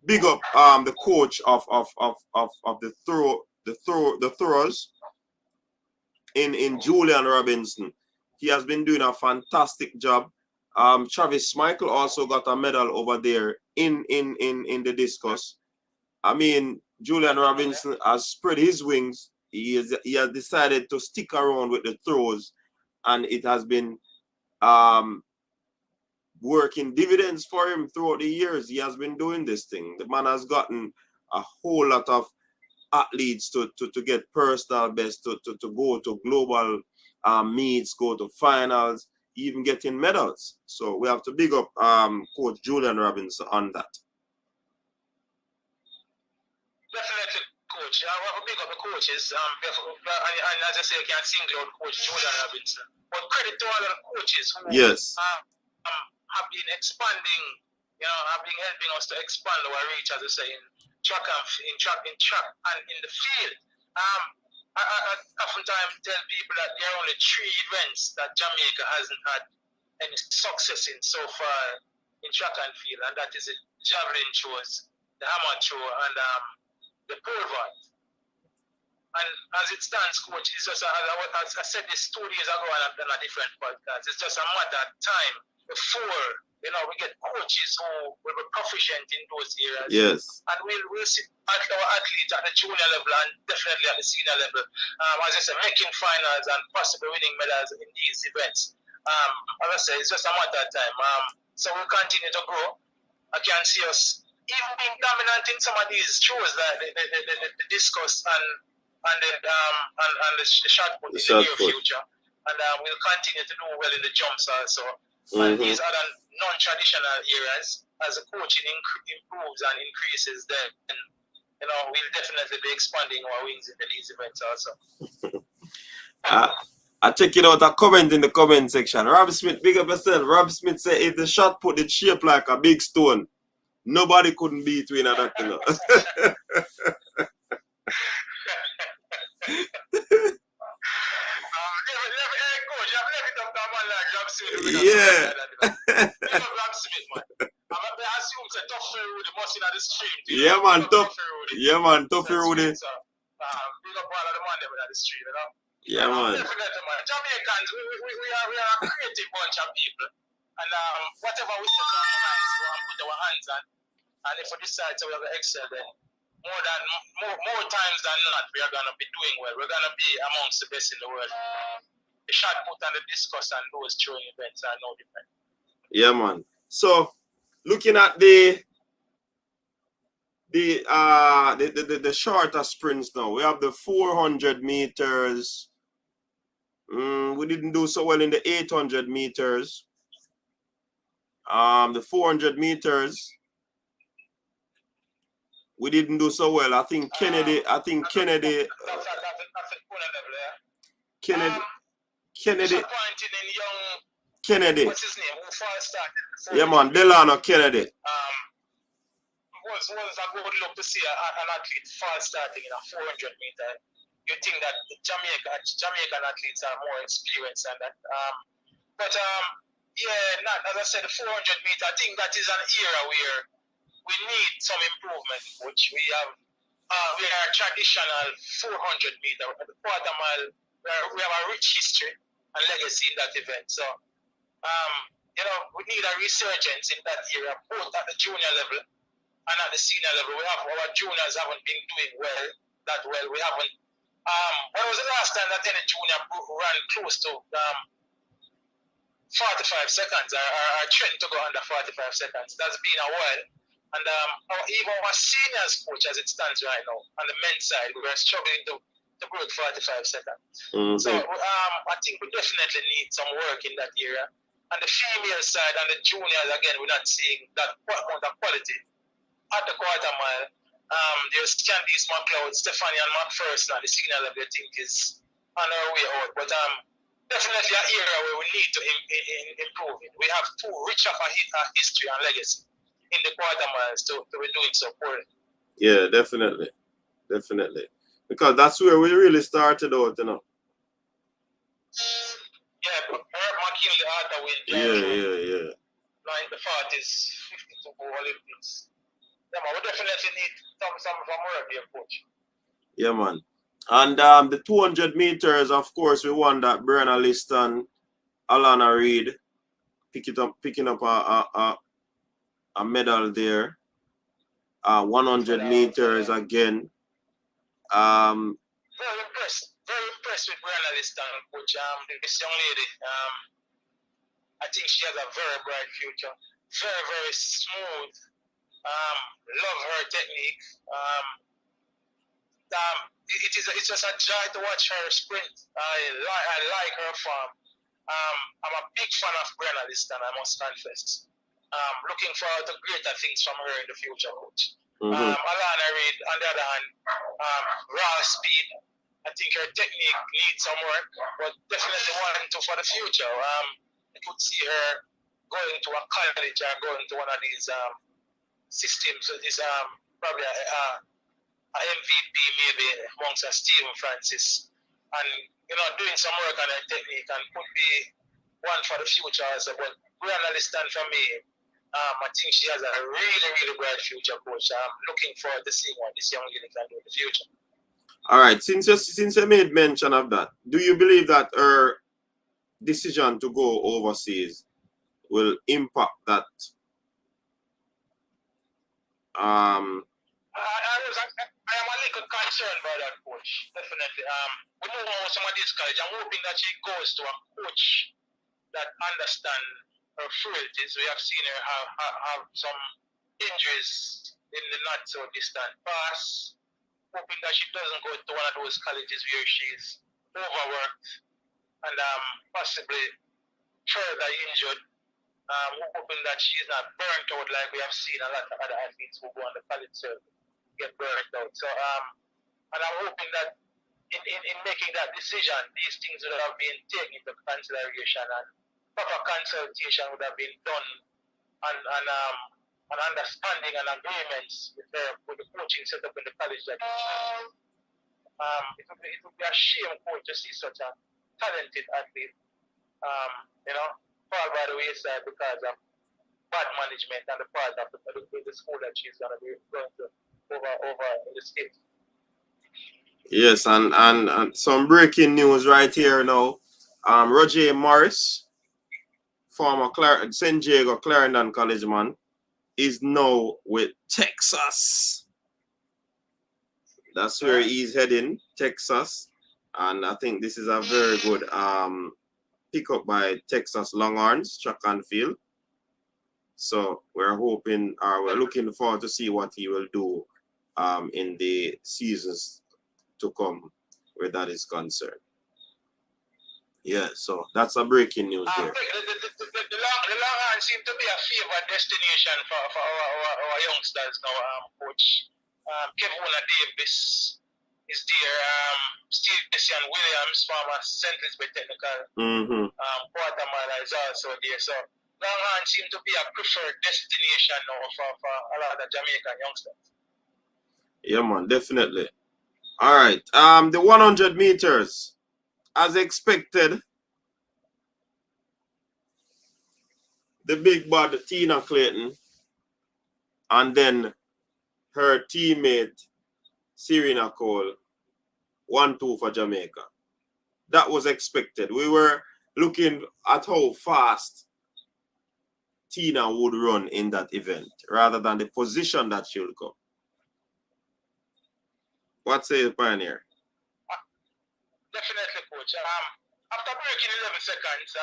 S1: big up the coach of the throwers in Julian Robinson. He has been doing a fantastic job. Travis Michael also got a medal over there in the discus. I mean, Julian Robinson has spread his wings. He has decided to stick around with the throws, and it has been working dividends for him throughout the years. He has been doing this thing. The man has gotten a whole lot of athletes to get personal best, to go to global meets, go to finals, even getting medals. So we have to big up Coach Julian Robinson on that.
S2: Definitely, coach. I want to big up the coaches. And as I say, I can't single out Coach Julian Robinson. But credit to all the coaches who have been expanding, have been helping us to expand our reach, as I say, in track and in the field. I oftentimes tell people that there are only 3 events that Jamaica hasn't had any success in so far in track and field, and that is the javelin throws, the hammer throw, and the pole vault. And as it stands, coach, it's just, as I said this 2 days ago on a different podcast, it's just a matter of time before, we get coaches who will be proficient in those areas.
S1: Yes. And
S2: we'll see our athletes at the junior level and definitely at the senior level, as I said, making finals and possibly winning medals in these events. As I said, it's just a matter of time. So we'll continue to grow. I can see us even being dominant in some of these shows, like the discus and the shot put in the near future. And we'll continue to do well in the jumps also. And these other non-traditional areas, as the coaching improves and increases, then we'll definitely be expanding our wings in these events also.
S1: I check it out, a comment in the comment section. Rob Smith, big up yourself. Rob Smith said if the shot put it shaped like a big stone, nobody couldn't beat you in that,
S2: Yeah.
S1: Yeah, man, tough. Yeah, man, tough Rudy. Yeah, man.
S2: Definitely, man. Jamaicans, we are a creative bunch of people. And whatever we set our minds to and put our hands on, and if we decide to excel, then more times than not, we are going to be doing well. We're going to be amongst the best in the world. shot put and the discuss and those throwing events are no different.
S1: Yeah, man. So looking at the shorter sprints now, we have the 400 meters. We didn't do so well in the 800 meters. The 400 meters, we didn't do so well. I think Kennedy.
S2: That's a good level, yeah.
S1: Kennedy.
S2: Disappointing in young.
S1: Kennedy.
S2: What's his name? Who first started?
S1: Yeah, man. Delano Kennedy.
S2: Was a good look to see an athlete fast starting in a 400 meter. You think that the Jamaican athletes are more experienced than that. As I said, the 400 meter, I think that is an era where we need some improvement, which we have. We are a traditional 400 meter. At the quarter mile, we have a rich history and legacy in that event. So, we need a resurgence in that area, both at the junior level and at the senior level. We have our juniors haven't been doing that well. We haven't. When was the last time that any junior ran close to 45 seconds? Our trend to go under 45 seconds. That's been a while. And even our seniors coach, as it stands right now, on the men's side, we are struggling to break 45 seconds. Mm-hmm. So I think we definitely need some work in that area. And the female side and the juniors, again, we're not seeing that amount of quality. At the quarter mile, there's Candice McLeod, Stephanie and McPherson at the senior level, I think, is on our way out. But definitely an area where we need to improve it. We have too rich of a history and legacy in the quarter miles to be doing so poorly.
S1: Yeah, definitely. Because that's where we really started out,
S2: Yeah, but McKinley Arthur win.
S1: Yeah.
S2: Now in the 40s, 52 Olympics. Yeah, man, we definitely need some work here, coach.
S1: Yeah, man. And the 200 meters, of course, we won that. Brenna Liston, Alana Reid, picking up a medal there. 100 meters again.
S2: Very impressed with Brenna Liston, coach. This young lady, I think she has a very bright future. Very, very smooth. Love her technique. It's just a joy to watch her sprint. I like her form. I'm a big fan of Brenna Liston, I must confess. Looking forward to greater things from her in the future, coach.
S1: Mm-hmm.
S2: Alana Reid, on the other hand, raw speed. I think her technique needs some work, but definitely one for the future. I could see her going to a college or going to one of these systems. Is probably a MVP maybe amongst Stephen Francis, and doing some work on her technique and could be one for the future also. But Brenna Liston for me, I think she has a really, really bright future, coach. I'm looking forward to seeing what this young lady can do in the future.
S1: All right, since you made mention of that, do you believe that her decision to go overseas will impact that?
S2: I am a little concerned about that, coach. Definitely. We know some of these colleges. I'm hoping that she goes to a coach that understands her frailties. We have seen her have some injuries in the not so distant past. Hoping that she doesn't go to one of those colleges where she's overworked and possibly further injured. Hoping that she's not burnt out like we have seen a lot of other athletes who go on the college circuit get burnt out. So and I'm hoping that in making that decision, these things would have been taken into consideration and proper consultation would have been done and understanding and agreements with the coaching setup in the college. It would be a shame, coach, to see such a talented athlete, fall by the wayside because of bad management and the part of the school that she's going to be going to over in the States.
S1: Yes, and some breaking news right here now. Roger Morris, former St. Diego Clarendon College man, is now with Texas. That's where he's heading, Texas. And I think this is a very good picked up by Texas Longhorns, track and field. So we're hoping, we're looking forward to see what he will do in the seasons to come where that is concerned. Yeah, so that's a breaking news there.
S2: The Longhorns seem to be a favored destination for our youngsters now, Coach. Kevin Davis is there. Stephen Williams, former St. Elizabeth Technical quartermaster, is also there. So Longhorns seem to be a preferred destination now for a lot of Jamaican youngsters.
S1: Yeah, man, definitely. All right. The 100 meters, as expected, the big bad Tina Clayton and then her teammate Serena Cole 1-2 for Jamaica. That was expected. We were looking at how fast Tina would run in that event rather than the position that she will come. What say you, Pioneer?
S2: Definitely, Coach. After breaking 11 seconds,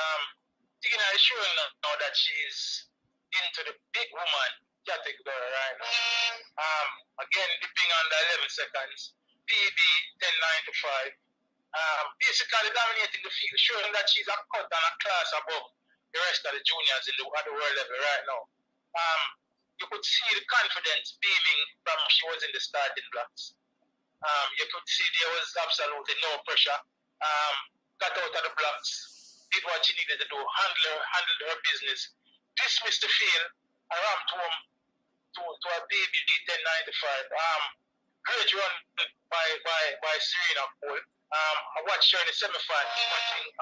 S2: Tina is showing now that she's into the big woman category right now. Again, dipping under 11 seconds. PB 10.95. Basically dominating the field, showing that she's a cut and a class above the rest of the juniors at the world level right now. You could see the confidence beaming from she was in the starting blocks. You could see there was absolutely no pressure. Got out of the blocks, did what she needed to do, handled her business, dismissed the field, and ramped home to a baby 10.95. Great run by Serena Cole. I watched her in the semi-final.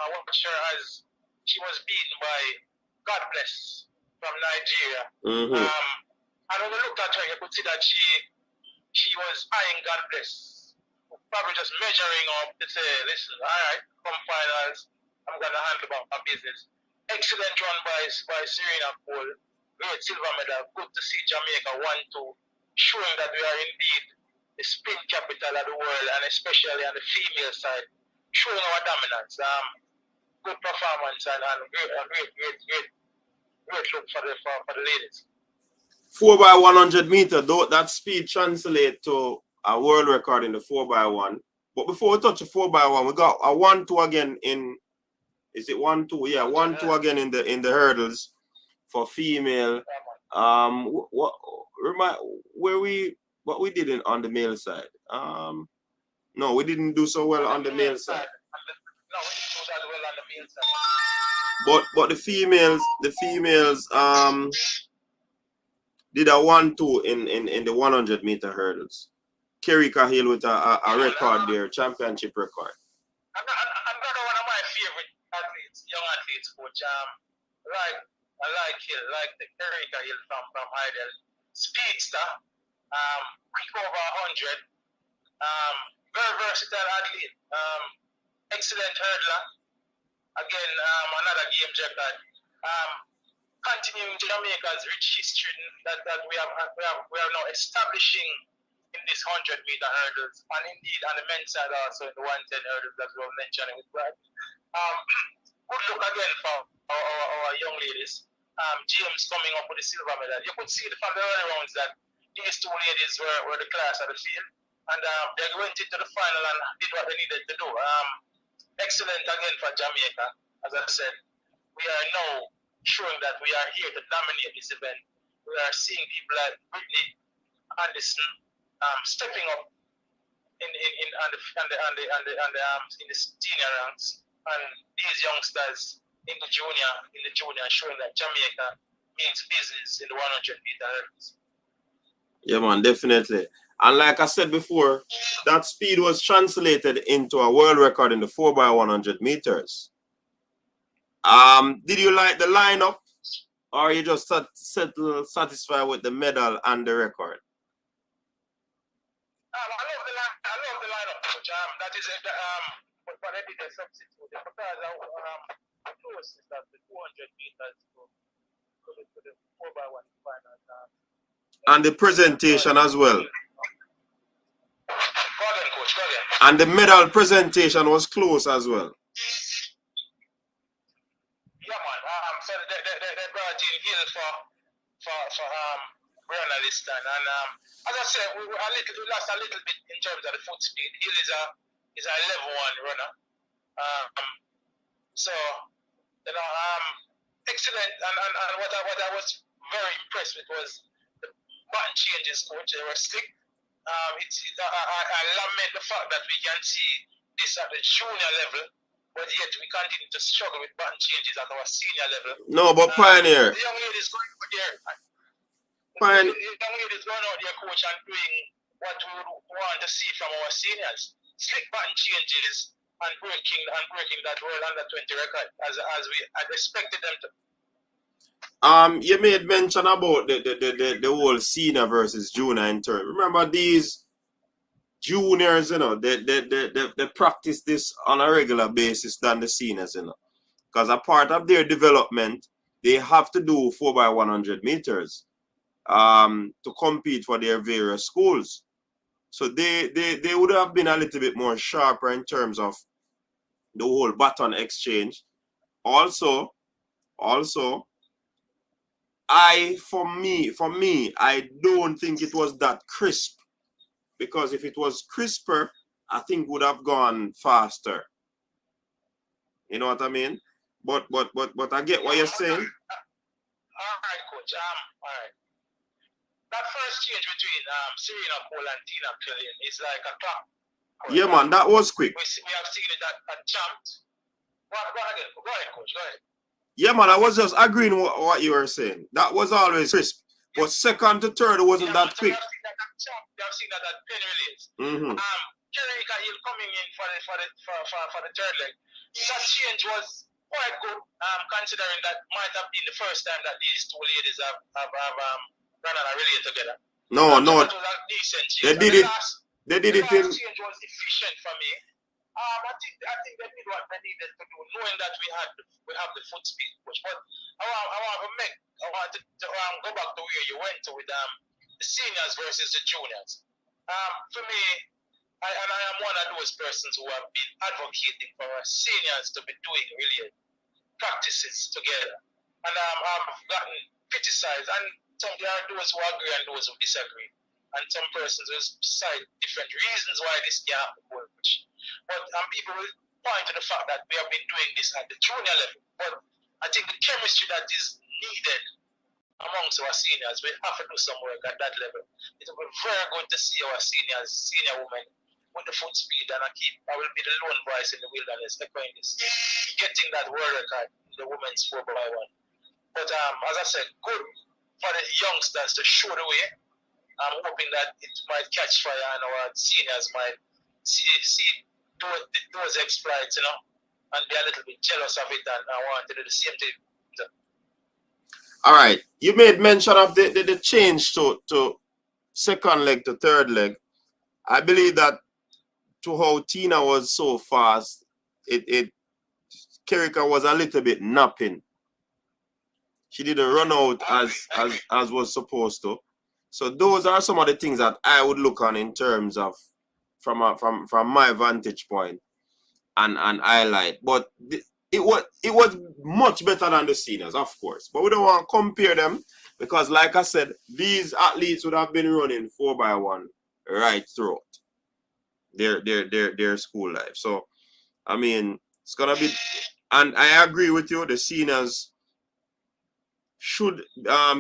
S2: I watched her as she was beaten by God Bless from Nigeria. And when I looked at her, you could see that she was eyeing God Bless. Probably just measuring up to say, listen, all right, come finals, I'm going to handle my business. Excellent run by Serena Cole. Great silver medal. Good to see Jamaica 1-2, showing that we are indeed the sprint capital of the world, and especially on the female side, showing our dominance. Good performance and great look for the ladies.
S1: 4x100 meter, though that speed translates to a world record in the 4x1. But before we touch the 4x1, we got a 1-2 again in. Is it 1-2? Yeah, 1-2 again in the hurdles for female. What we did on the male side. No, we didn't do so well on the male side.
S2: No, we didn't do that well on the male side.
S1: But the females did a 1-2 in the 100 meter hurdles. Kerry Cahill with a record there, championship record.
S2: Another one of my favorite athletes, young athletes, Coach. I like Hill, like the Kerry Cahill from Idle. Speedster, quick over 100. Very versatile athlete. Excellent hurdler. Again, another game record. Continuing Jamaica's rich history that we are now establishing in this 100 meter hurdles, and indeed on the men's side also in the 110 hurdles that we were mentioning with Brad. Good look again for our young ladies. James coming up with the silver medal. You could see from the early rounds that these two ladies were the class of the field, and they went into the final and did what they needed to do. Excellent again for Jamaica. As I said, we are now showing that we are here to dominate this event. We are seeing people like Brittany Anderson stepping up in the senior ranks, and these youngsters in the junior showing that Jamaica means business in the 100 meter hurdles.
S1: Yeah, man, definitely. And like I said before, that speed was translated into a world record in the 4x100 meters. Did you like the lineup, or are you just satisfied with the medal and the record?
S2: I love the lineup, Coach. That is what I did a substitute because close is that the 200 meters to the 4x1 final.
S1: And the presentation as well.
S2: Go again, Coach. Go again.
S1: And the medal presentation was close as well.
S2: so they brought in Hill for journalists and as I said, we lost a little bit in terms of the foot speed. Hill is a level 1 runner. So excellent. And what I was very impressed with was the button changes, coach. They were slick. I lament the fact that we can see this at the junior level, but yet we continue to struggle with button changes at our senior level.
S1: No, but Pioneer.
S2: The young ladies going out there.
S1: Pioneer.
S2: The young ladies going out there, coach, and doing what we would want to see from our seniors. Slick button changes and breaking that world under 20 record as we had expected them to.
S1: You made mention about the whole senior versus junior in turn. Remember these juniors, you know, they practice this on a regular basis than the seniors, you know. Because a part of their development, they have to do 4x100 meters to compete for their various schools. So they would have been a little bit more sharper in terms of the whole baton exchange. Also, for me, I don't think it was that crisp, because if it was crisper, I think would have gone faster. You know what I mean? But I get what you're saying.
S2: All right, coach. All right. That first change between Serena Cole and Tina Killian is like a clock.
S1: Yeah, man, that was quick.
S2: We have seen it at Champs. Go ahead, coach. Go ahead.
S1: Yeah, man, I was just agreeing with what you were saying. That was always crisp. But second to third wasn't that quick.
S2: We have seen that at Penn Relays. Kerrika Hill coming in for the third leg. That change was quite good, considering that might have been the first time that these two ladies have run on a relay together.
S1: No.
S2: That was a decent change.
S1: They did it in.
S2: The last change was efficient for me. I think they did what they needed to do, knowing that we have the foot speed, coach. But I want to go back to where you went to with the seniors versus the juniors. For me, I am one of those persons who have been advocating for our seniors to be doing really practices together, and I've gotten criticized. And there are those who agree and those who disagree, and some persons will cite different reasons why this can't happen. But people will point to the fact that we have been doing this at the junior level. But I think the chemistry that is needed amongst our seniors, we have to do some work at that level. It will be very good to see our senior women with the foot speed, and I will be the lone voice in the wilderness echoing this, getting that world record in the women's 4x1. But as I said, good for the youngsters to show the way. I'm hoping that it might catch fire and our seniors might see those exploits, you know, and be a little bit jealous of it, and I want to do the same thing.
S1: All right, you made mention of the change to second leg to third leg. I believe that to how Tina was so fast, Kerrika was a little bit napping. She didn't run out as was supposed to. So those are some of the things that I would look on in terms of from my vantage point and highlight. But it was much better than the seniors, of course. But we don't want to compare them, because like I said, these athletes would have been running 4x1 right throughout their school life. So I mean, it's gonna be, and I agree with you, the seniors should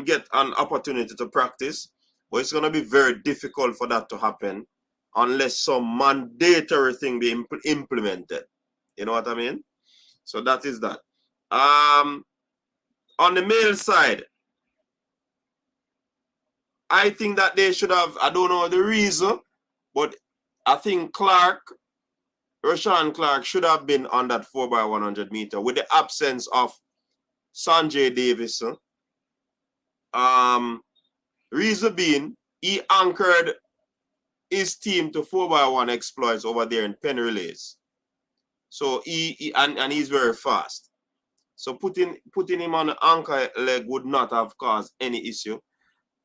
S1: get an opportunity to practice, but it's gonna be very difficult for that to happen unless some mandatory thing be implemented. You know what I mean? So that is that. On the male side, I think that they should have, I don't know the reason, but I think Rashawn Clark should have been on that 4x100 meter with the absence of Sanjay Davison. Reason being, he anchored his team to 4x1 exploits over there in Penn Relays. So he's very fast. So putting him on the anchor leg would not have caused any issue.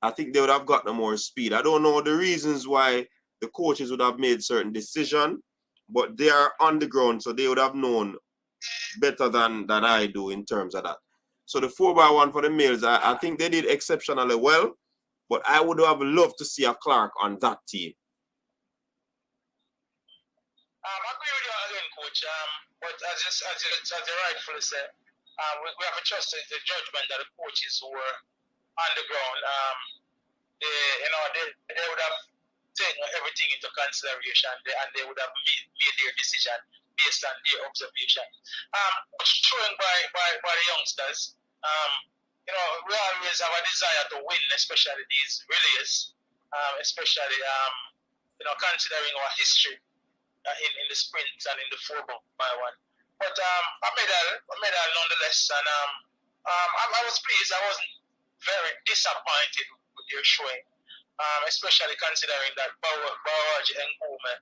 S1: I think they would have gotten more speed. I don't know the reasons why the coaches would have made certain decisions, but they are on the ground, so they would have known better than I do in terms of that. So the 4x1 for the males, I think they did exceptionally well, but I would have loved to see a Clark on that team.
S2: I agree with you again, Coach. But as you rightfully said, we have to trust the judgment that the coaches who were on the ground. They would have taken everything into consideration, and they would have made their decision based on their observation. Showing by the youngsters, we always have a desire to win, especially these relays, especially considering our history in the sprints and in the 4x1. But a medal nonetheless, and I was pleased. I wasn't very disappointed with their showing, especially considering that Barrage and Gome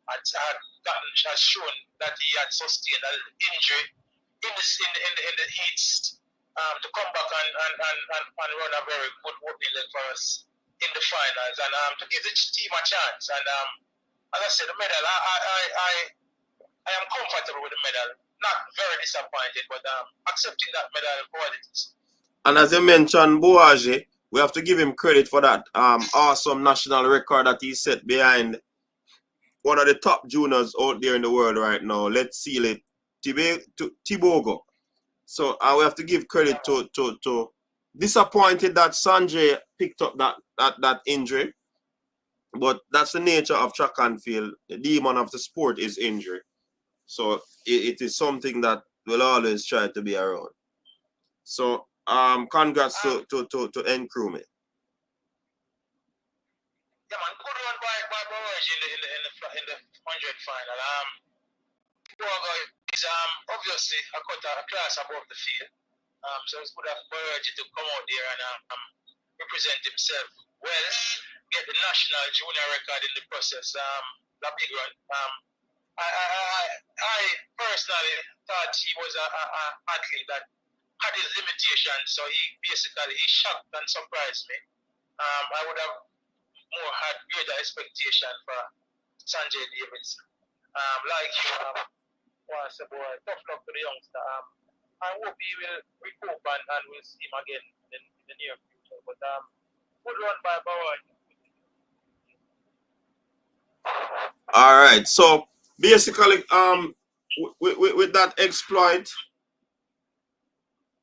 S2: has shown that he had sustained an injury in the heats to come back and run a very good opening leg for us in the finals, and to give the team a chance. And as I said, the medal, I am comfortable with the medal. Not very disappointed, but accepting that medal for what it is.
S1: And as you mentioned, Boaji, we have to give him credit for that awesome national record that he set behind one of the top juniors out there in the world right now. Let's seal it, Tibogo. So we have to give credit to disappointed that Sanjay picked up that injury, but that's the nature of track and field. The demon of the sport is injury. So it is something that we'll always try to be around. So congrats to end crewmate.
S2: Yeah, man, good one by Barrage in the 100 final. Boaga is obviously a class above the field. So it's good of Barrage to come out there and represent himself well, get the national junior record in the process. The big run. I personally thought he was an athlete that had his limitations, so he shocked and surprised me. I would have had greater expectation for Sanjay Davidson. Like you, boy, tough luck to the youngster. I hope he will recoup and we'll see him again in the near future. But good run by Bowen.
S1: All right, so basically, with that exploit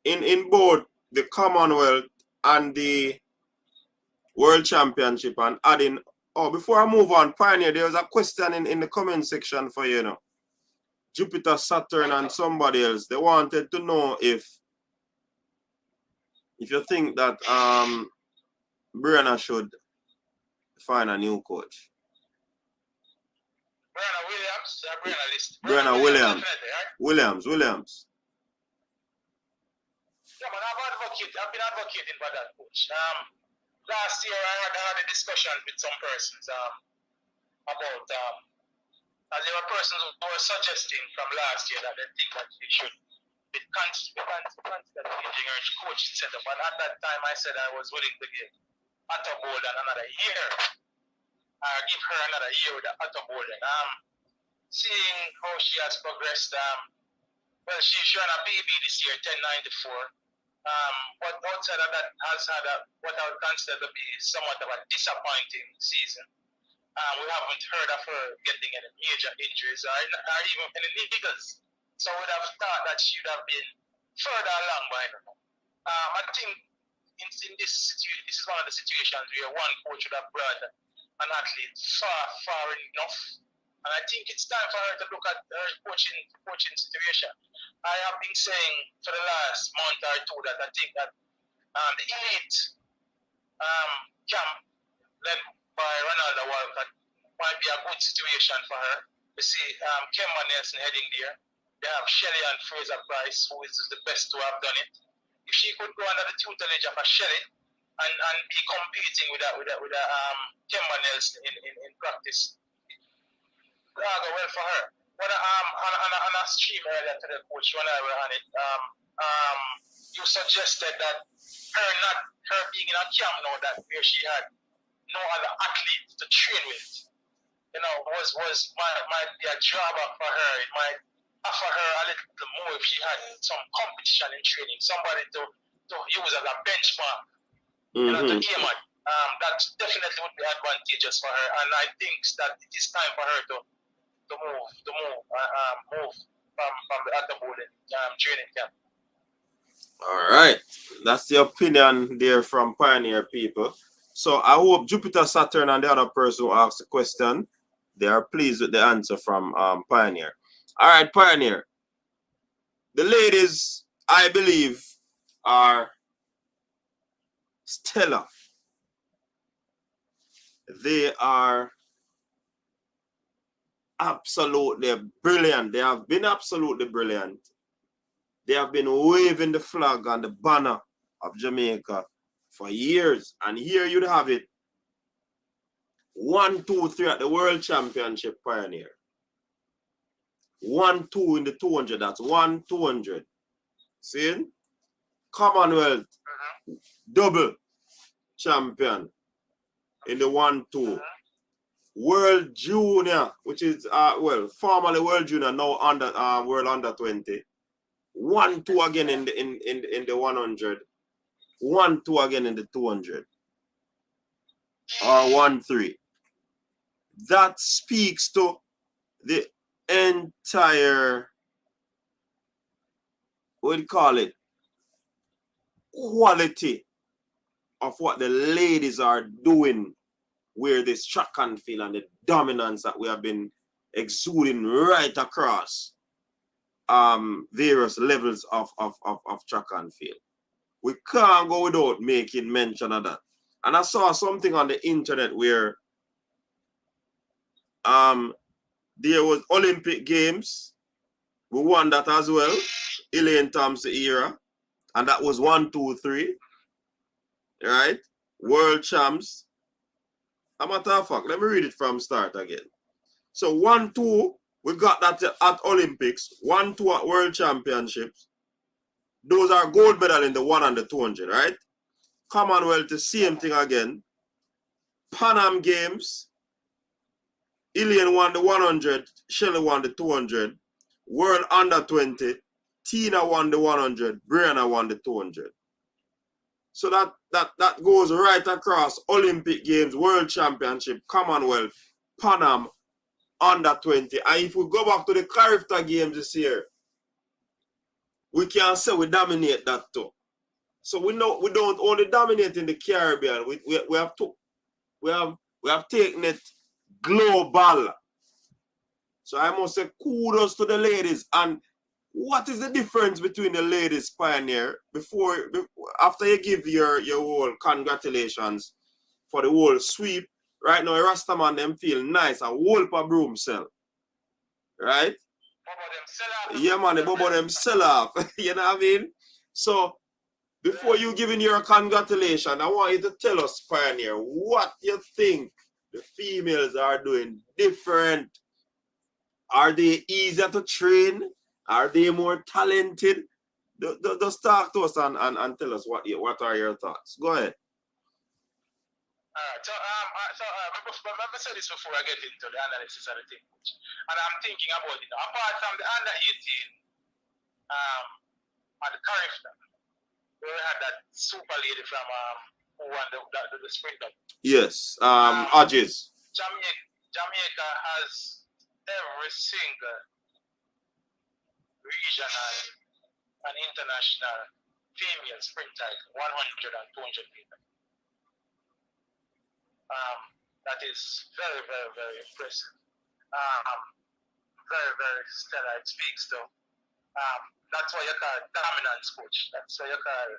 S1: in both the Commonwealth and the World Championship, and adding, before I move on, Pioneer, there was a question in the comment section for you, Jupiter, Saturn, and somebody else. They wanted to know if you think that Brenner should find a new coach.
S2: Brenner Williams,
S1: Brenner Williams. Williams.
S2: Yeah, man, I've been advocating for that coach. Last year I had a discussion with some persons about there were persons who were suggesting from last year that they think that they should be considered changing our coaching setup. And at that time I said I was willing to give Atta Bolden another year. Give her another year with Atta Bolden. Seeing how she has progressed, she's run a PB this year, 1094. But outside of that, has had what I would consider to be somewhat of a disappointing season. We haven't heard of her getting any major injuries or even any niggles. So I would have thought that she would have been further along by now. I think in this situation, this is one of the situations where one coach would have brought an athlete far enough. And I think it's time for her to look at her coaching situation. I have been saying for the last month or two that I think that the elite camp led by Ronaldo Walcott might be a good situation for her. We see Kemba Nelson heading there. They have Shelley and Fraser Price, who is the best to have done it. If she could go under the tutelage of a Shelley and be competing with Kemba Nelson in practice, it would go well for her. When on a stream earlier to the coach when I were on it, you suggested that her being in a camp now that where she had no other athletes to train with, might be a drawback for her. It might offer her a little more if she had some competition in training, somebody to use as a benchmark, you know, to aim at. That definitely would be advantageous for her, and I think that it is time for her to move from the other bowling training camp.
S1: All right, that's the opinion there from Pioneer people. So I hope Jupiter, Saturn, and the other person who asked the question, they are pleased with the answer from Pioneer. All right, Pioneer. The ladies, I believe, are stellar. They are absolutely brilliant. They have been absolutely brilliant. They have been waving the flag and the banner of Jamaica for years. And here you'd have it. 1, 2, 3 at the World Championship, Pioneer. 1, 2 in the 200. That's 1, 200. See? Commonwealth double champion in the 1, 2. World Junior, which is formerly World Junior, now under World Under 20. 1, 2 again in the 100. 1, 2 again in the 200. Or 1, 3. That speaks to the entire, what do you call it, quality of what the ladies are doing, where this track and field and the dominance that we have been exuding right across various levels of track and field. We can't go without making mention of that. And I saw something on the internet where there was Olympic Games. We won that as well. Elaine Thompson era. And that was 1, 2, 3. Right? World champs. A matter of fact, let me read it from start again. So 1, 2, we got that at Olympics. 1, 2 at World Championships. Those are gold medal in the 1 and the 200, right? Commonwealth, the same thing again. Pan Am Games. Ilian won the 100. Shelley won the 200. World Under 20. Tina won the 100. Brianna won the 200. So that goes right across Olympic Games, World Championship, Commonwealth, Pan Am, Under 20. And if we go back to the Carifta Games this year, we can say we dominate that too. So we don't only dominate in the Caribbean. We have taken it global. So I must say kudos to the ladies. And what is the difference between the ladies, Pioneer, after you give your whole congratulations for the whole sweep? Right now, Rastaman them feel nice and whole per broom sell. Right? Yeah, man, the bubble them sell off. You know what I mean? So before you giving your congratulations, I want you to tell us, Pioneer, what you think the females are doing different. Are they easier to train? Are they more talented? Just talk to us and tell us what are your thoughts. Go ahead.
S2: I've said this before I get into the analysis of the thing, and I'm thinking about it. Apart from the under 18, at the Carifta, we had that super lady from who won the sprint up.
S1: Yes, Hodges.
S2: Jamaica has every single regional and international female sprint title, 100 and 200 meters. That is very, very, very impressive. Very, very stellar. It speaks to. That's why you call it dominance, coach. That's why you call it,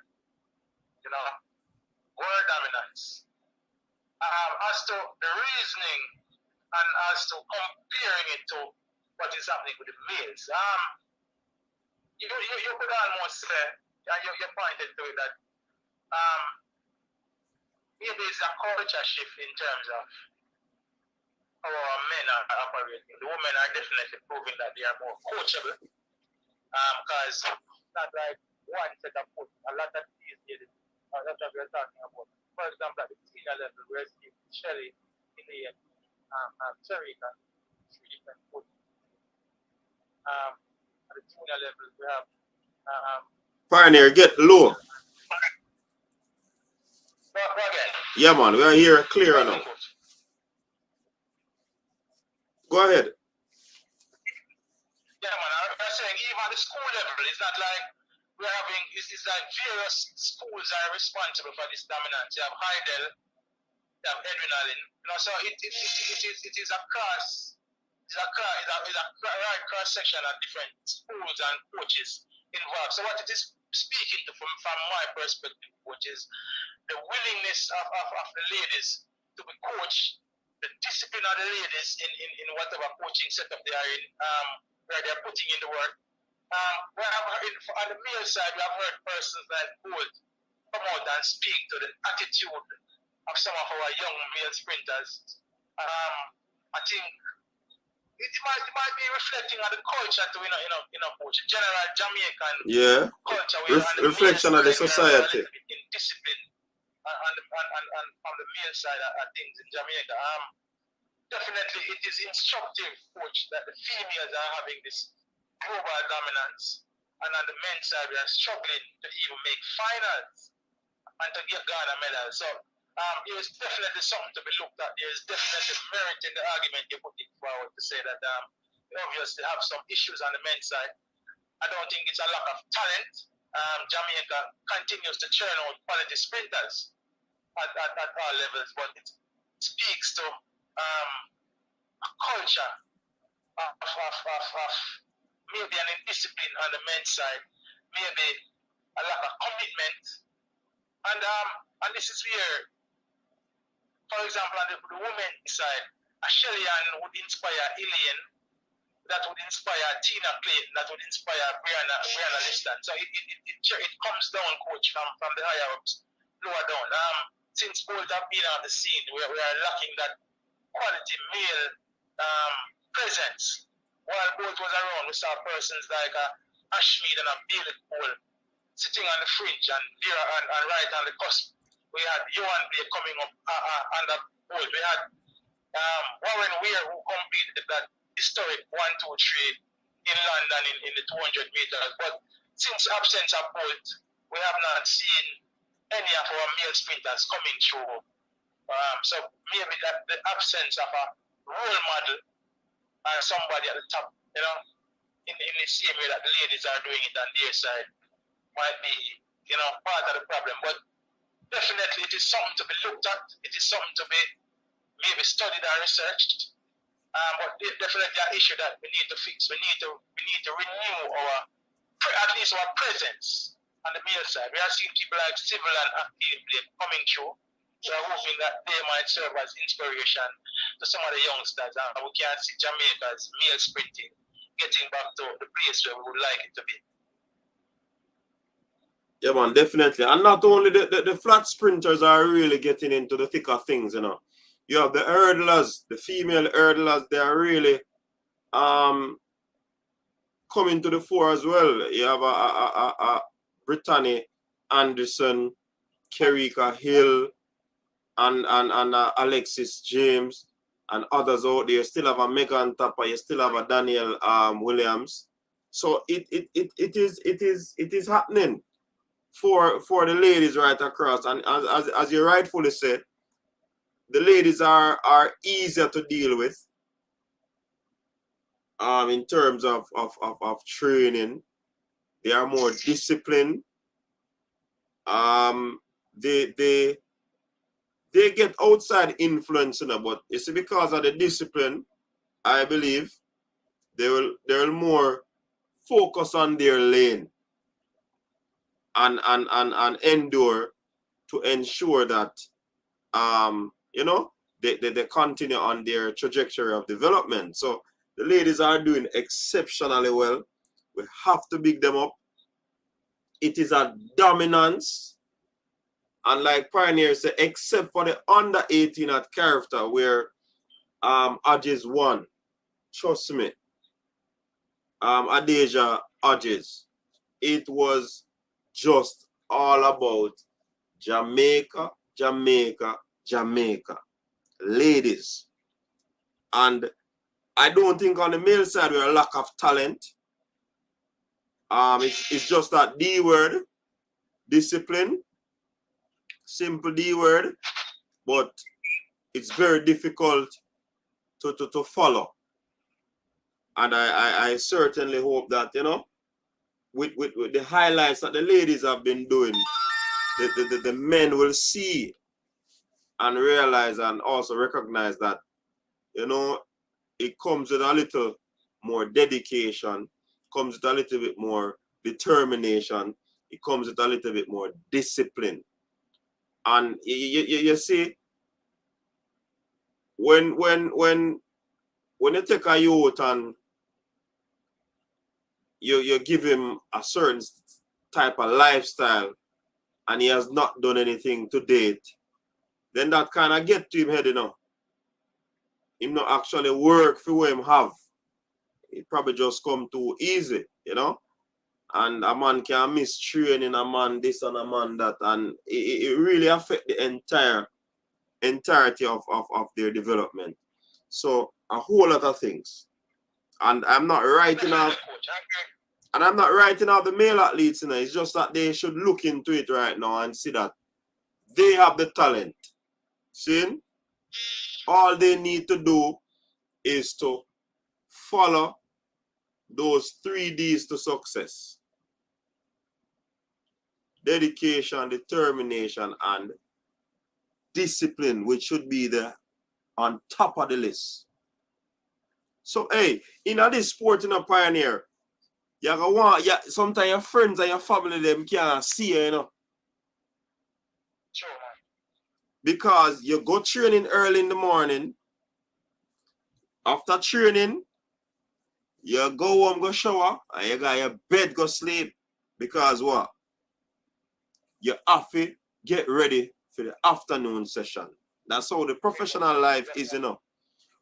S2: world dominance. As to the reasoning and as to comparing it to what is happening with the males, you could almost say, and you pointed to it, that maybe it's a culture shift in terms of how our men are operating. The women are definitely proving that they are more coachable, because it's not like one set of foot. A lot of these ladies, that's what we're talking about. For example, at the senior level, we're seeing Shelly, Ilian, Sarika, 3 different foot. junior level, we have
S1: Pioneer, get low.
S2: again.
S1: Yeah, man, we are here clear now. Go ahead.
S2: Yeah, man, I'm saying even at the school level, it's not like we're having, it's like various schools are responsible for this dominance. You have Heidel, you have Edwin Allen, you know, so it is a cross, it's a right cross section of different schools and coaches involved. So what it is speaking to from my perspective, which is the willingness of the ladies to be coached, the discipline of the ladies in whatever coaching setup they are in, where they're putting in the work. Where on the male side, we have heard persons that would come out and speak to the attitude of some of our young male sprinters. I think it might be reflecting on the culture too, coaching. General Jamaican culture.
S1: Reflection of the society.
S2: In discipline on the male side of things in Jamaica. Definitely it is instructive, coach, that the females are having this global dominance, and on the men's side we are struggling to even make finals and to get Ghana medals. So there is definitely something to be looked at. There is definitely merit in the argument you're putting forward to say that we obviously have some issues on the men's side. I don't think it's a lack of talent. Jamaica continues to churn out quality sprinters at all levels, but it speaks to a culture of maybe an indiscipline on the men's side, maybe a lack of commitment, and this is where, for example, on the women's side, a Shellyan would inspire Ilian, that would inspire Tina Clayton, that would inspire Brianna Liston. So it comes down, coach, from the higher ups, lower down. Since both have been on the scene, we are lacking that quality male presence. While both was around, we saw persons like Ashmead and Bailey Cole sitting on the fringe and there and right on the cusp. We had Johan Blake coming up on the board. We had Warren Weir, who completed that historic 1-2-3 in London in the 200 meters. But since absence of both, we have not seen any of our male sprinters coming through. So maybe that the absence of a role model and somebody at the top, in the same way that the ladies are doing it on their side, might be, part of the problem. But definitely it is something to be looked at. It is something to be maybe studied and researched. But definitely an issue that we need to fix. We need to renew at least our presence on the male side. We are seeing people like Civil and Active coming through. We are hoping that they might serve as inspiration to some of the youngsters, and we can see Jamaica's male sprinting getting back to the place where we would like it to be.
S1: Yeah, man, definitely. And not only the flat sprinters are really getting into the thick of things, You have the hurdlers, the female hurdlers, they are really coming to the fore as well. You have a Brittany Anderson, Kerika Hill, and Alexis James, and others out there. You still have a Megan Tapper, you still have a Daniel Williams. So it is happening for the ladies right across. And as you rightfully said, the ladies are easier to deal with in terms of training. They are more disciplined. They get outside influence, but you see, because of the discipline, I believe they will more focus on their lane and endure to ensure that they continue on their trajectory of development. So the ladies are doing exceptionally well. We have to big them up. It is a dominance. And like Pioneer said, except for the under 18 at Character, where Hodges won. Trust me. Adeja Hodges. It was just all about Jamaica, Jamaica, Jamaica. Ladies. And I don't think on the male side we have a lack of talent. It's just that D word, discipline, simple D word, but it's very difficult to follow. And I certainly hope that, you know, with the highlights that the ladies have been doing, the men will see and realize and also recognize that, you know, it comes with a little more dedication, comes with a little bit more determination, it comes with a little bit more discipline. And you see, when you take a youth and you give him a certain type of lifestyle and he has not done anything to date, then that kind of get to him head, you know. Him not actually work for what him have. It probably just come too easy, you know. And a man can miss training, a man this and a man that, and it really affect the entirety of their development. So a whole lot of things. And I'm not writing off the male athletes, you know. It's just that they should look into it right now and see that they have the talent. See? All they need to do is to follow those 3 Ds to success: dedication, determination, and discipline, which should be on top of the list. So, hey, in this sport, in a pioneer, sometimes your friends and your family them can't see you, you know.
S2: Sure.
S1: Because you go training early in the morning. After training, you go home, go shower, and you got your bed, go sleep. Because what? You have to get ready for the afternoon session. That's how the professional life is, you know.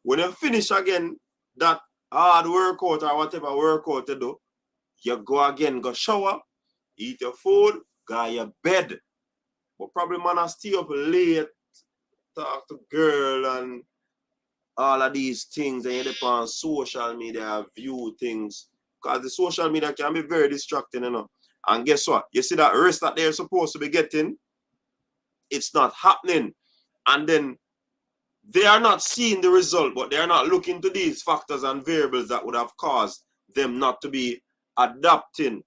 S1: When you finish again that hard workout or whatever workout you do, you go again, go shower, eat your food, go to your bed. But probably man I stay up late, talk to girl and all of these things, and you depend on social media, view things. Because the social media can be very distracting, you know. And guess what? You see that rest that they're supposed to be getting, it's not happening. And then they are not seeing the result, but they are not looking to these factors and variables that would have caused them not to be adapting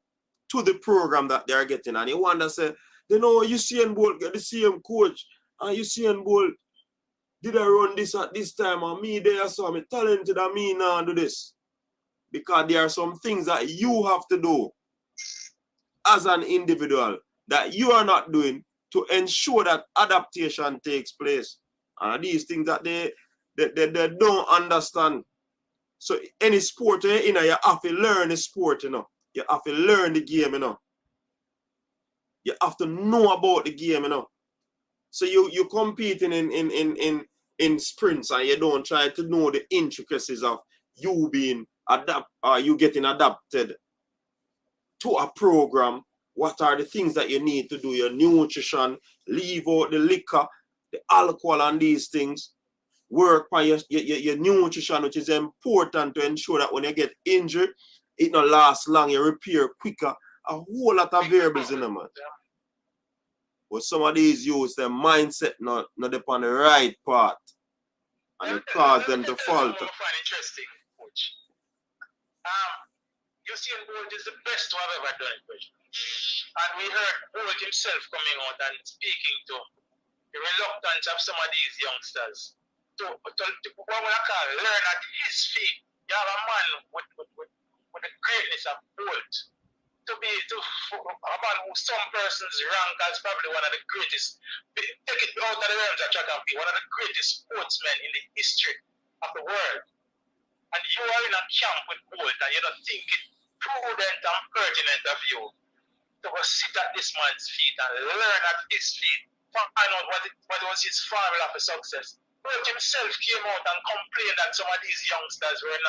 S1: to the program that they are getting. And you wonder, say, you know, Usain Bolt get the same coach, and Usain Bolt did I run this at this time, and me there, so I'm talented, and me now do this. Because there are some things that you have to do as an individual that you are not doing to ensure that adaptation takes place. And these things that they don't understand. So any sport you're in, you have to learn the sport, you know. You have to learn the game, you know. You have to know about the game, you know. So you're competing in sprints, and you don't try to know the intricacies of you being you getting adapted to a program. What are the things that you need to do? Your nutrition, leave out the liquor, the alcohol, and these things. Work on your nutrition, which is important to ensure that when you get injured, it not last long, you repair quicker. A whole lot of variables in them, man. But some of these youths, their mindset not upon the right path. And it cause them to falter.
S2: I find interesting, coach. Usain Bolt is the best to have ever done it, coach. And we heard Bolt himself coming out and speaking to the reluctance of some of these youngsters to what I call learn at his feet. You have a man with the greatness of Bolt to a man who some persons rank as probably one of the greatest, take it out of the realms of track and field, one of the greatest sportsmen in the history of the world. And you are in a camp with Bolt and you don't think it prudent and pertinent of you to go sit at this man's feet and learn at his feet, find out what was his formula for success. Bolt himself came out and complained that some of these youngsters were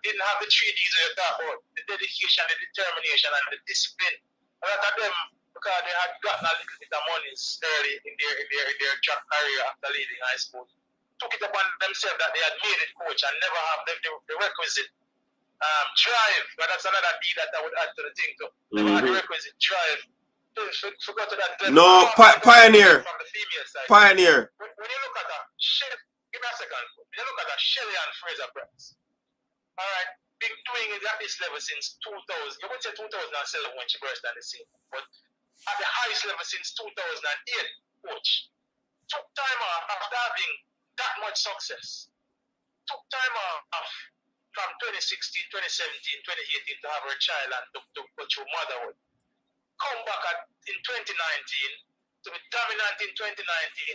S2: didn't have the 3 Ds we talk about, the dedication, the determination, and the discipline. A lot of them, because they had gotten a little bit of money early in their track career after leaving high school, took it upon themselves that they had made it, coach, and never have the requisite Drive, but that's another D that I would add to the thing too. Never had the requisite drive. Forgot to that.
S1: No, Pioneer.
S2: From the female side.
S1: Pioneer.
S2: When you look at a Shelly, give me a second. When you look at a Shelly and Fraser Price, all right, been doing it at this level since 2000. You would say 2007 when she burst on the scene, but at the highest level since 2008, coach. Took time off after having that much success. Took time off from 2016, 2017, 2018 to have her child and to go through motherhood. Come back in 2019 to be dominant in 2019,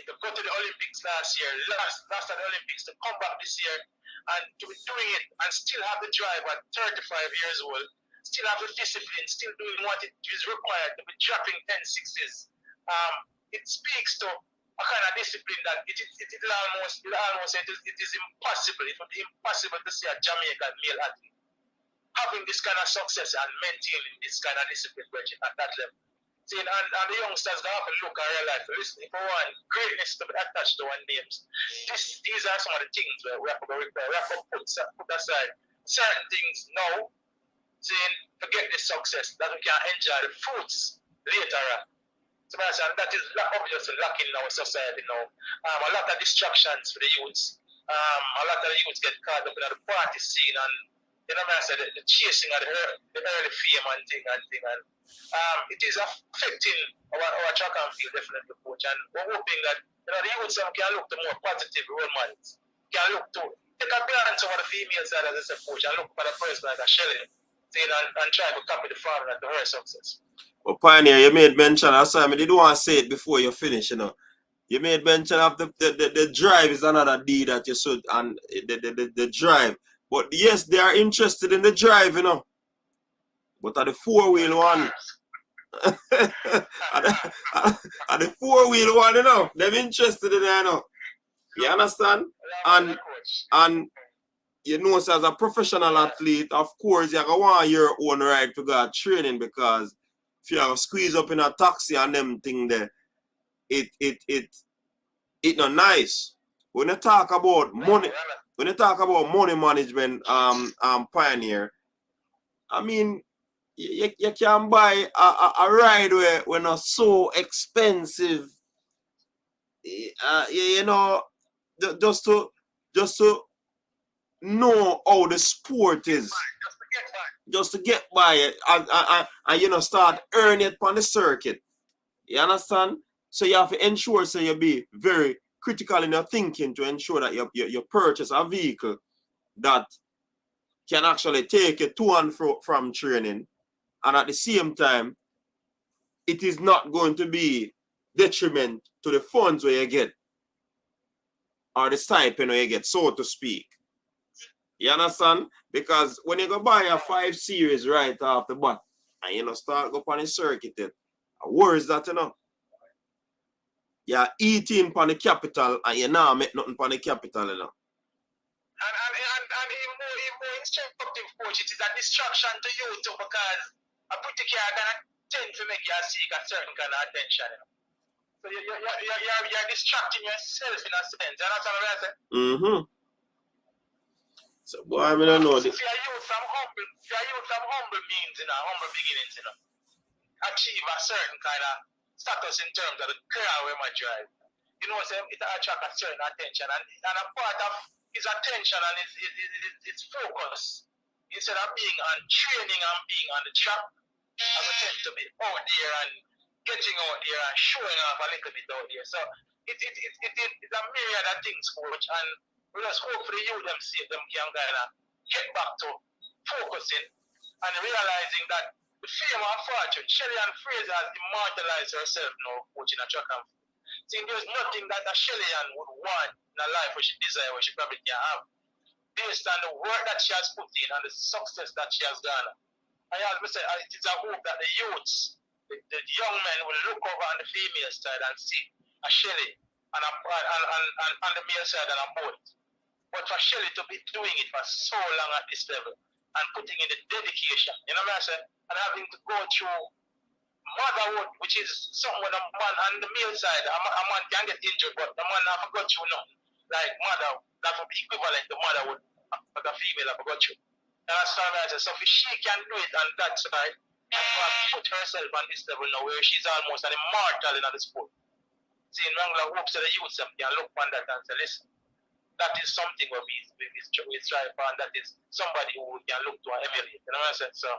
S2: to go to the Olympics last year, last at the Olympics, to come back this year and to be doing it and still have the drive at 35 years old, still have the discipline, still doing what it is required to be dropping 10 sixes. It speaks to a kind of discipline that it is impossible. It would be impossible to see a Jamaican male athlete having this kind of success and maintaining this kind of discipline at that level. See, and the youngsters don't have to look and realize, listen, for one, greatness to be attached to one names. These are some of the things where we have to put aside certain things now, saying, forget this success, that we can enjoy the fruits later on. So that is obviously lacking in our society now. A lot of distractions for the youths. A lot of the youths get caught up in the party scene and the chasing of the early fame and thing. And it is affecting our track and field definitely, coach. And we're hoping that the youths can look to more positive role models. Can look to take a glance over the female side as a coach and look for the person like a Shelly and try to copy the formula to her success.
S1: Well, Pioneer, you made mention of something. I didn't want to say it before you finish, You made mention of the drive is another D that you should, and the drive. But yes, they are interested in the drive, But at the four-wheel one, at the four-wheel one, they're interested in it, You understand? And as a professional athlete, of course, you're gonna want your own right to go training, because if you have squeeze up in a taxi and them thing there, it not nice. When you talk about money management, Pioneer, I mean, you can buy a ride where not so expensive. Just to know how the sport is. Just to get by it and start earning it on the circuit. You understand? So you have to ensure you be very critical in your thinking to ensure that you purchase a vehicle that can actually take you to and from training, and at the same time it is not going to be detriment to the funds where you get or the stipend where you get, so to speak. You understand? Because when you go buy a 5 Series right off the bat and start go on the circuit, worse that you're eating on the capital and you not make nothing on the capital,
S2: And even more instructive, coach, it is a distraction to you too, because a pretty car gonna tend to make you seek a certain kind of attention. So you're distracting yourself in a sense. You understand what I'm saying?
S1: So boy, I don't know.
S2: If you're youth from humble means, humble beginnings, achieve a certain kind of status in terms of the car where my drive. It attracts a certain attention, and a part of his attention and his focus, instead of being on training and being on the track, I tend to be out there and getting out there and showing off a little bit out there. So it's a myriad of things, coach, and we just hope for the youth them can kind of get back to focusing and realizing that the fame and fortune, Shelly and Fraser has immortalized herself now, coach, in a track and field. See, there's nothing that a Shelly-Ann would want in a life where she desires, where she probably can have, based on the work that she has put in and the success that she has garnered. I always say it is a hope that the youths, the young men, will look over on the female side and see a Shelly and the male side and a both. But for Shelly to be doing it for so long at this level and putting in the dedication, what I say, and having to go through motherhood, which is something with a man on the male side, a man can get injured, but the man never got you nothing. Like mother, that would be equivalent to motherhood, but a female never got you. That's what I said. So if she can do it on that side, and put herself on this level now where she's almost an immortal in the sport. Seeing Wrangler hopes that the youth can look on that and say, listen, that is something where we strive for, and that is somebody who we can look to and emulate. You know what I'm saying? So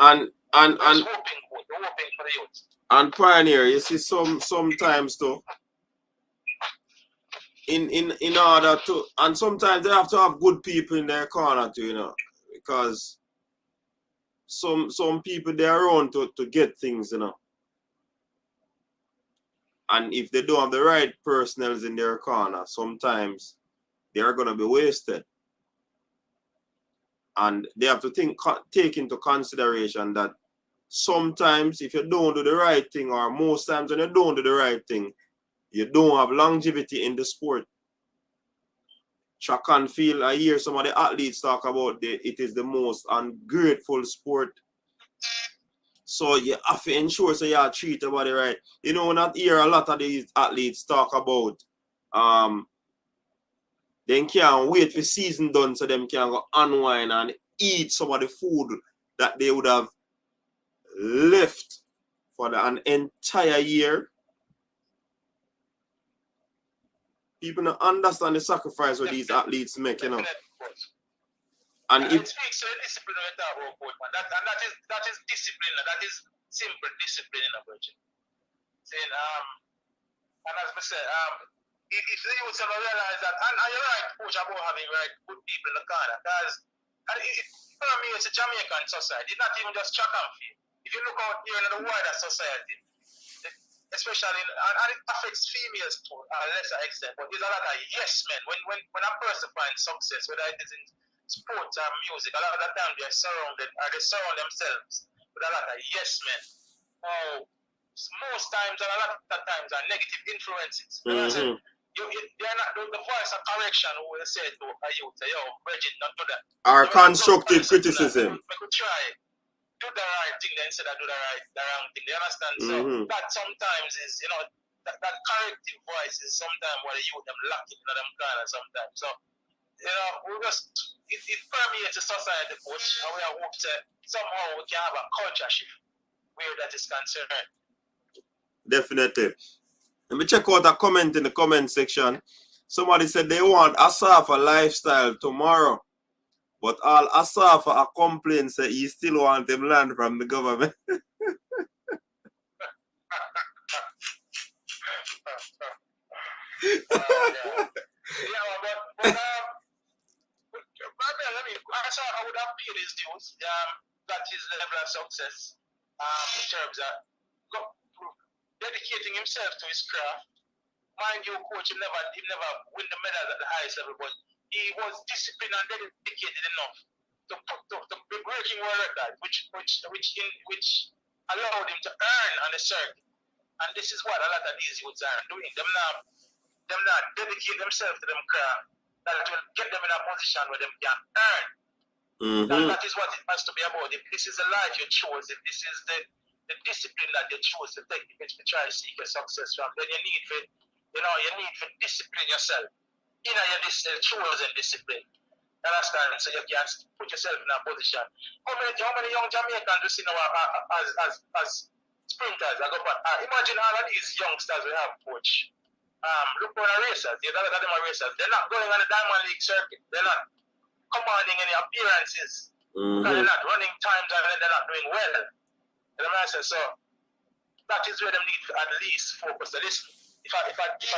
S2: we're hoping for the youth.
S1: And Pioneer, you see sometimes too. In order to, and sometimes they have to have good people in their corner too, you know, because some people they're around to get things, you know. And if they don't have the right personnels in their corner, sometimes they're gonna be wasted. And they have to take into consideration that sometimes if you don't do the right thing, or most times when you don't do the right thing, you don't have longevity in the sport. Track and field, I hear some of the athletes talk about it is the most ungrateful sport. So you have to ensure so you treat everybody right. You know, when I hear a lot of these athletes talk about they can't wait for season done so them can go unwind and eat some of the food that they would have left for an entire year. People don't understand the sacrifice what these athletes make, you know.
S2: And it speaks to the discipline of the coach, man. That is discipline. That is simple discipline in a virgin. Saying, and as I said, if the youth ever realize that, and you're right, coach, about having good people in the corner, because for me, it's a Jamaican society. It's not even just track and field. If you look out here in the wider society, especially and it affects females to a lesser extent, but there's a lot of yes men. When a person finds success, whether it is in sports or music, a lot of the time they surround themselves with a lot of yes men who most times and a lot of times are negative influences.
S1: Mm-hmm.
S2: They're not the voice of correction who will say to a youth, yo, Bridget, not do that.
S1: Our constructive criticism.
S2: We could try do the right thing then instead of do the wrong thing. You understand?
S1: Mm-hmm.
S2: So that sometimes is, you know, that corrective voice is sometimes what the youth them lacking in them kind of sometimes. So, you know, we just it permeates the society, coach, and we are hope that somehow we can have a culture shift where that is concerned.
S1: Definitely. Let me check out a comment in the comment section. Somebody said they want Asafa lifestyle tomorrow. But all Asafa complaints that he still want them land from the government.
S2: Yeah, but I mean, Asafa would have paid his dues. That his level of success in terms of dedicating himself to his craft. Mind you, coach, he never win the medals at the highest level, but he was disciplined and dedicated enough to be breaking world record, which allowed him to earn on the circuit. And this is what a lot of these youths are doing. Them not dedicate themselves to them craft that will get them in a position where they can earn.
S1: Mm-hmm.
S2: That is what it has to be about. If this is the life you chose, if this is the discipline that you choose to take to try to seek your success from, then you need to discipline yourself. You know, your chosen discipline. Understand? So you can put yourself in a position. How many young Jamaicans we see now as sprinters? Imagine all of these youngsters we have, coach. Look on the racers. The other them are racers. They're not going on the Diamond League circuit. They're not commanding any appearances.
S1: Mm-hmm.
S2: Because they're not running times and they're not doing well. You know what I say? So that is where they need to at least focus. So listen, if I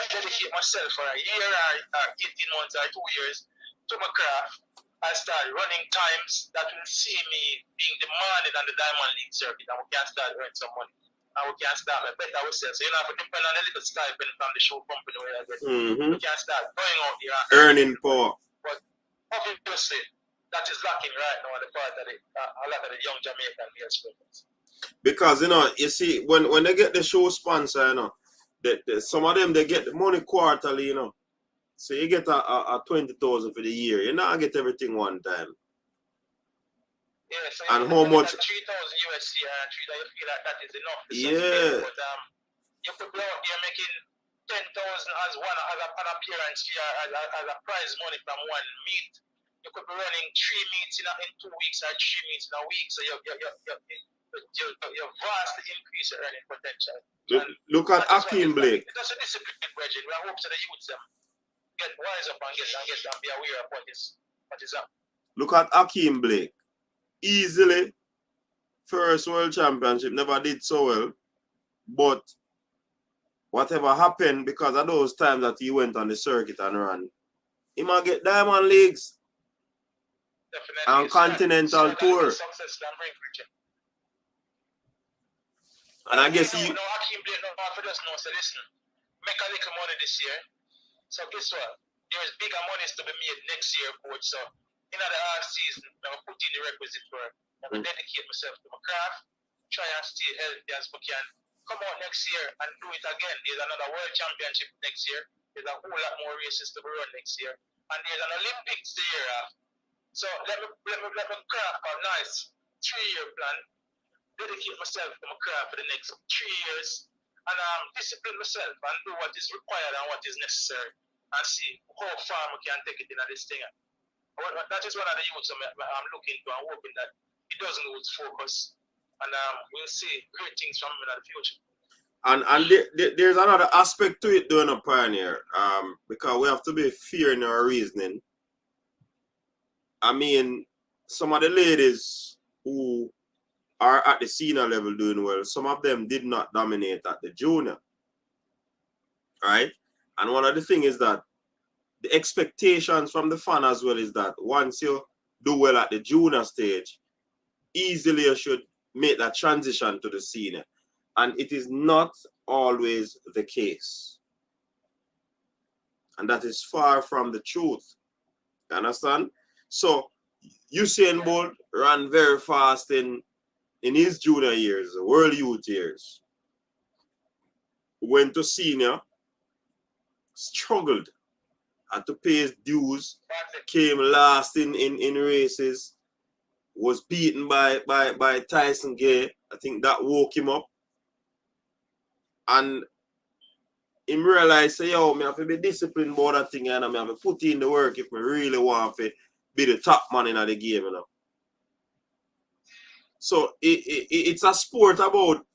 S2: dedicate myself for a year or 18 months or 2 years to my craft, I start running times that will see me being demanded on the Diamond League circuit, and we can start earning some money. And we can start better ourselves. So you know, if we depend on a little stipend from the show company where I get, we can start going out there and
S1: earning power.
S2: But obviously, that is lacking right now on the part of a lot of the young Jamaican male sprinters.
S1: Because, you know, you see, when they get the show sponsor, you know, some of them, they get the money quarterly, you know. So you get a 20,000 for the year. You not get everything one time.
S2: Yeah, so
S1: and how much?
S2: 3,000 USD and you feel like that is enough.
S1: Yeah.
S2: But you could go out there making 10,000 as an appearance fee, as a prize money from one meet. you could be running 3 meets in 2 weeks or 3 meets in a week. So you vastly increase your earning potential.
S1: Look at Akeem Blake.
S2: That's a discipline, Bridget. We hope to the youth them get wise up and get and be aware of what is up.
S1: Look at Akeem Blake. Easily first world championship, never did so well. But whatever happened because of those times that he went on the circuit and ran, he might get Diamond Leagues.
S2: Definitely.
S1: And Continental Tour. And I guess
S2: you know, Akeem Blake, for just know, so listen, make a little money this year. So guess what? There's bigger monies to be made next year, coach. So in the half season, I'm put in the requisite work. I'm dedicate myself to my craft, try and stay healthy as I can. Come out next year and do it again. There's another world championship next year. There's a whole lot more races to be run next year. And there's an Olympics the year after. So let me craft a nice 3-year plan, dedicate myself to my craft for the next 3 years, and discipline myself and do what is required and what is necessary and see how far we can take it in this thing. That is one of the youths I'm looking to and hoping that it doesn't lose focus. And we'll see great things from him in the future.
S1: And there's another aspect to it doing a Pioneer, because we have to be fair in our reasoning. I mean, some of the ladies who are at the senior level doing well, some of them did not dominate at the junior. Right? And one of the things is that the expectations from the fan as well is that once you do well at the junior stage, easily you should make that transition to the senior. And it is not always the case. And that is far from the truth. You understand? So, Usain Bolt ran very fast in his junior years, world youth years. Went to senior, struggled, had to pay his dues, came last in races, was beaten by Tyson Gay. I think that woke him up. And he realized, say, yo, I have to be disciplined about that thing and I have to put in the work if I really want to be the top man in the game, you know. So it's a sport about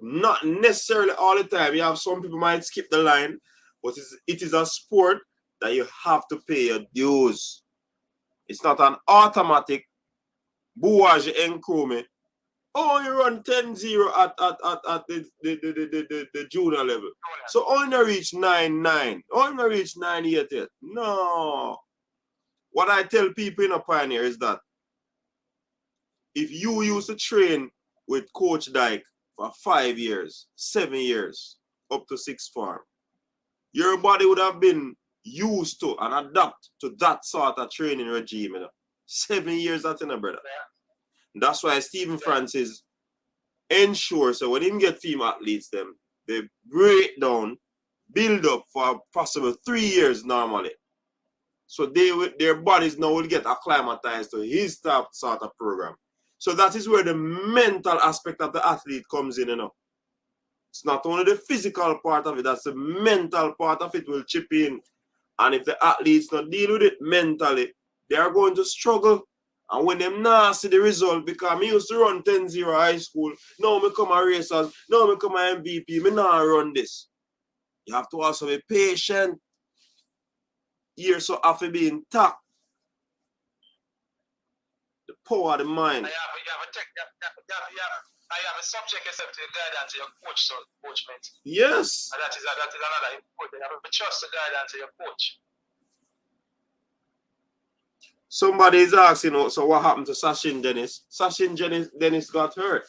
S1: not necessarily all the time. You have some people might skip the line, but it is a sport that you have to pay your dues. It's not an automatic bouage encrome. Oh, you run 10-0 at the junior level. So only reach 9-9. Only reach 9-8 yet. No. What I tell people in a Pioneer is that if you used to train with Coach Dyke for 5 years, 7 years, up to 6 farm, your body would have been used to and adapt to that sort of training regime. You know? 7 years, that's in a brother. That's why Stephen Francis ensures so when him get female athletes, them they break down, build up for possible 3 years normally. So their bodies now will get acclimatized to his type sort of program. So that is where the mental aspect of the athlete comes in, you know. It's not only the physical part of it, that's the mental part of it will chip in. And if the athletes not deal with it mentally, they are going to struggle. And when them not see the result, because me used to run 10-0 high school, now me come a racers, now me come a MVP, me not run this. You have to also be patient. Years so have to be intact. The power of the mind.
S2: I have a subject yourself to the guidance of your coach, so coachment.
S1: Yes.
S2: And that is another important. You have to trust the guidance of your coach.
S1: Somebody is asking, so what happened to Sachin Dennis? Sachin Dennis got hurt.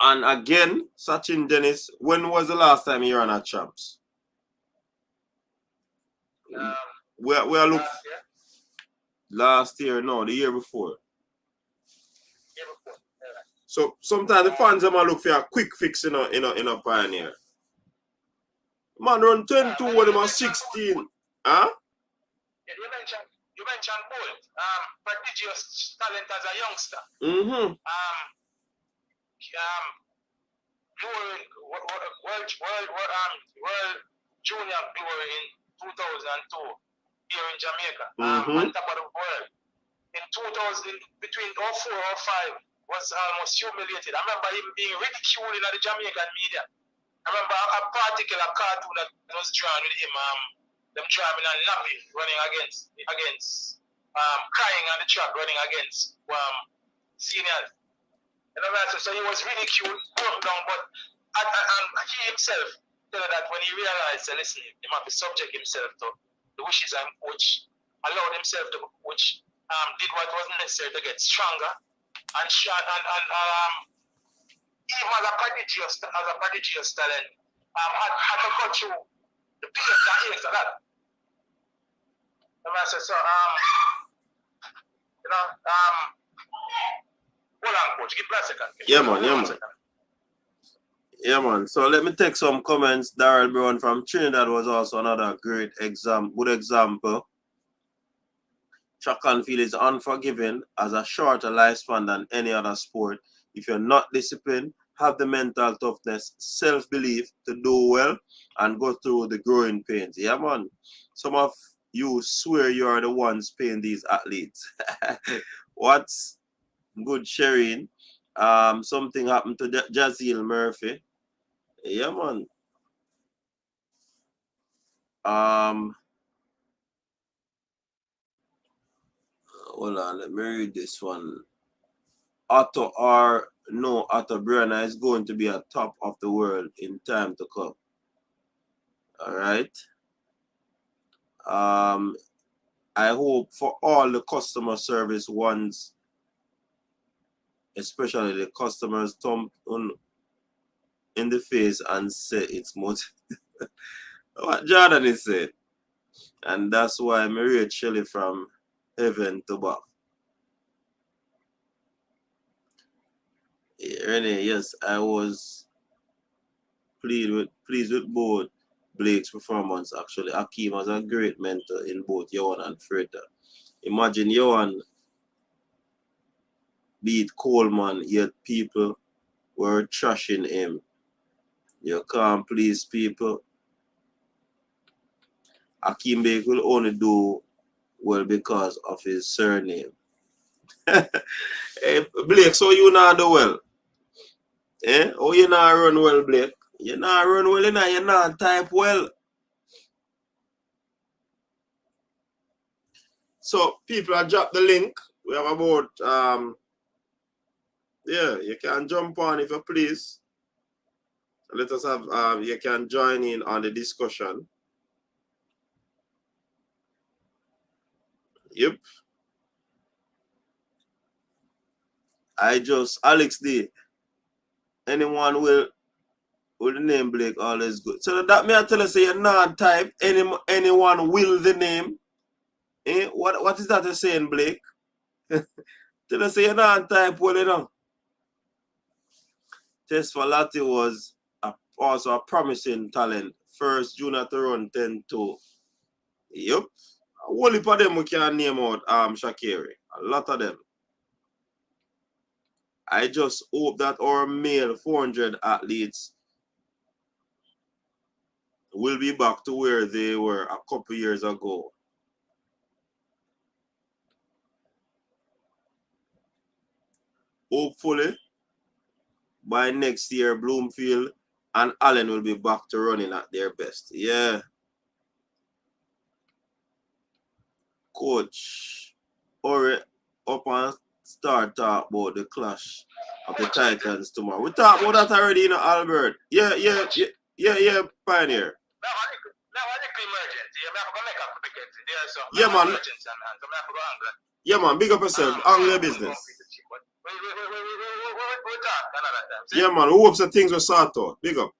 S1: And again, Sachin Dennis, when was the last time he ran at Champs? We are looking last year, no, the year before. So sometimes the fans are look for a quick fix in a Pioneer. Man run 10-2 when he was 16. Huh?
S2: You mentioned Bolt, prodigious talent as a youngster.
S1: Mm-hmm.
S2: World Junior glory in 2002. here in Jamaica,
S1: Mm-hmm.
S2: on top of the world. In 2000, between 04 or 05, was almost humiliated. I remember him being ridiculed in the Jamaican media. I remember a particular cartoon that was drawn with him, them driving a nappy running against crying on the track, running against seniors. You know, so he was ridiculed, broke down, but he himself tell that when he realized, listen, he might be subject himself to the wishes and coach, allowed himself to coach, did what was necessary to get stronger, and even as a prodigious talent, had to go through the biggest that is that. So, you know, hold on, coach, give me a second.
S1: Yeah, man. Yeah, man. So let me take some comments. Darrell Brown from Trinidad was also another good example. Track and field is unforgiving, as a shorter lifespan than any other sport. If you're not disciplined, have the mental toughness, self-belief to do well and go through the growing pains. Yeah, man. Some of you swear you are the ones paying these athletes. What's good sharing? Something happened to Jazeel Murphy. Yeah, man. Hold on, let me read this one. Otto Brianna is going to be at top of the world in time to come. All right. I hope for all the customer service ones, especially the customers, thump in the face and say it's motive. What Jordan is saying. And that's why I married Shelley from heaven to back. Renee, yes, I was pleased with both Blake's performance. Actually, Akeem was a great mentor in both Yohan and Freda. Imagine Yohan beat Coleman, yet people were trashing him. You can't please people. Akeem Blake will only do well because of his surname. Hey, Blake, so you not do well? Eh? Oh, you not run well, Blake? You not run well, you not type well. So people are drop the link. We have about you can jump on if you please. Let us have you can join in on the discussion. Yep. Alex D. Anyone will with the name Blake always good. So that me I tell you say you not type anyone will the name. Eh? What is that you saying, Blake? Tell us say you not type well, you know. Test for Lati was also a promising talent. First junior to run 10-2. Yep. A whole heap of them we can name out Shakiri. A lot of them. I just hope that our male 400 athletes will be back to where they were a couple years ago. Hopefully, by next year, Bloomfield and Allen will be back to running at their best. Yeah. Coach, hurry up and start talk about the clash of the Titans tomorrow. We talked about that already, you know, Albert. Yeah, Pioneer. Yeah, man. Yeah, man. Big up yourself. Angle business. Yeah, man. Who hopes that things will sort out? Big up.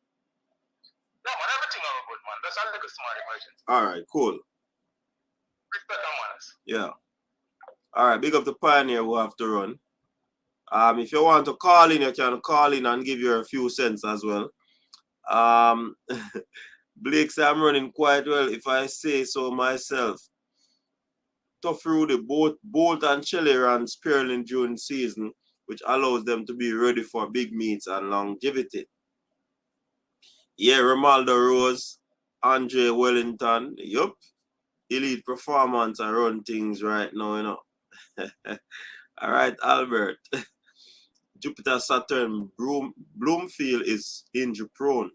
S1: No, man. Everything all good, man. That's all like a smart emergency. All right, cool. Respect and manners. Yeah. All right, big up the Pioneer who have to run. If you want to call in, you can call in and give your few cents as well. Blake said I'm running quite well if I say so myself. Tough Rudy, both and Shelley ran Spearling during season, which allows them to be ready for big meets and longevity. Yeah, Romaldo Rose, Andre Wellington, yup. Elite Performance and run things right now, you know. All right, Albert. Jupiter Saturn Bloomfield is injury prone.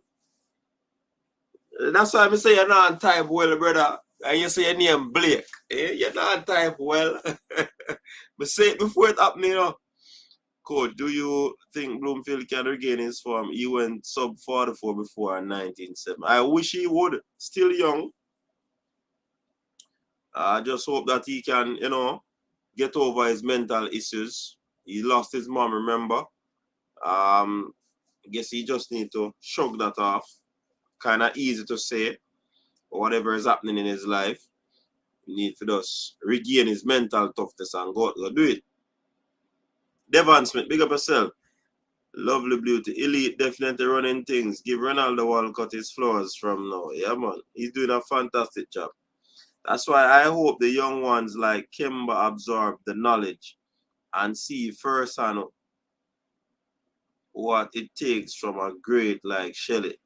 S1: That's why I say you're not type well, brother. And you say your name Blake. You're not type well. But say it before it happened, you know. Coach, do you think Bloomfield can regain his form? He went sub 44 before 19-7. I wish he would. Still young. I just hope that he can, you know, get over his mental issues. He lost his mom, remember? I guess he just need to shrug that off. Kind of easy to say. Whatever is happening in his life, he need to just regain his mental toughness and go do it. Devon Smith, big up yourself. Lovely beauty. Elite definitely running things. Give Ronaldo Walcott his flowers from now. Yeah, man. He's doing a fantastic job. That's why I hope the young ones like Kemba absorb the knowledge and see firsthand what it takes from a great like Shelley.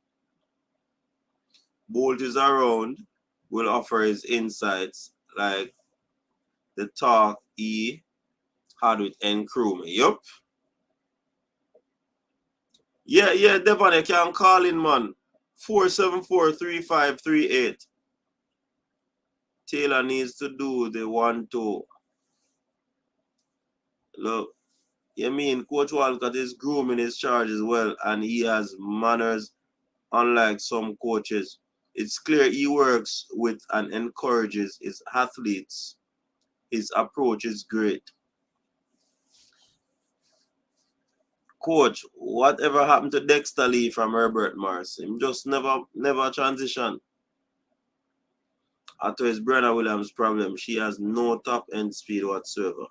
S1: Bolt is around, will offer his insights like the talk he had with Nkrumah. Yup. Yeah, Devon, you can call in, man. 474-3538. Taylor needs to do the 1-2. Look, you mean Coach Walcott is grooming his charge as well, and he has manners unlike some coaches. It's clear he works with and encourages his athletes. His approach is great. Coach, whatever happened to Dexter Lee from Herbert Morris? Him just never transition. After his Brenna Williams problem, she has no top end speed whatsoever.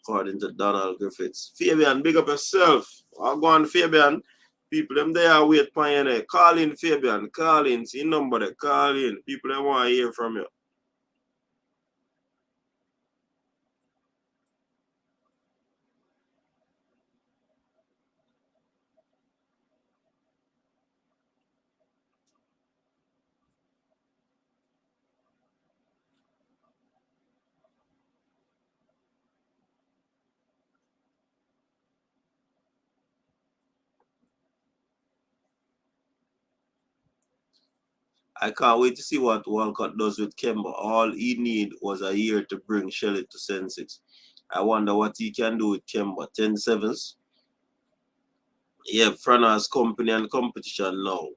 S1: According to Donald Griffiths. Fabian, big up yourself. I'll go on, Fabian. People them there wait for you. Call in, Fabian. Call in. See number there. Call in. People them want to hear from you. I can't wait to see what Walcott does with Kemba. All he need was a year to bring Shelley to senses. I wonder what he can do with Kemba. 10-7s. Yeah, Frana's company and competition now.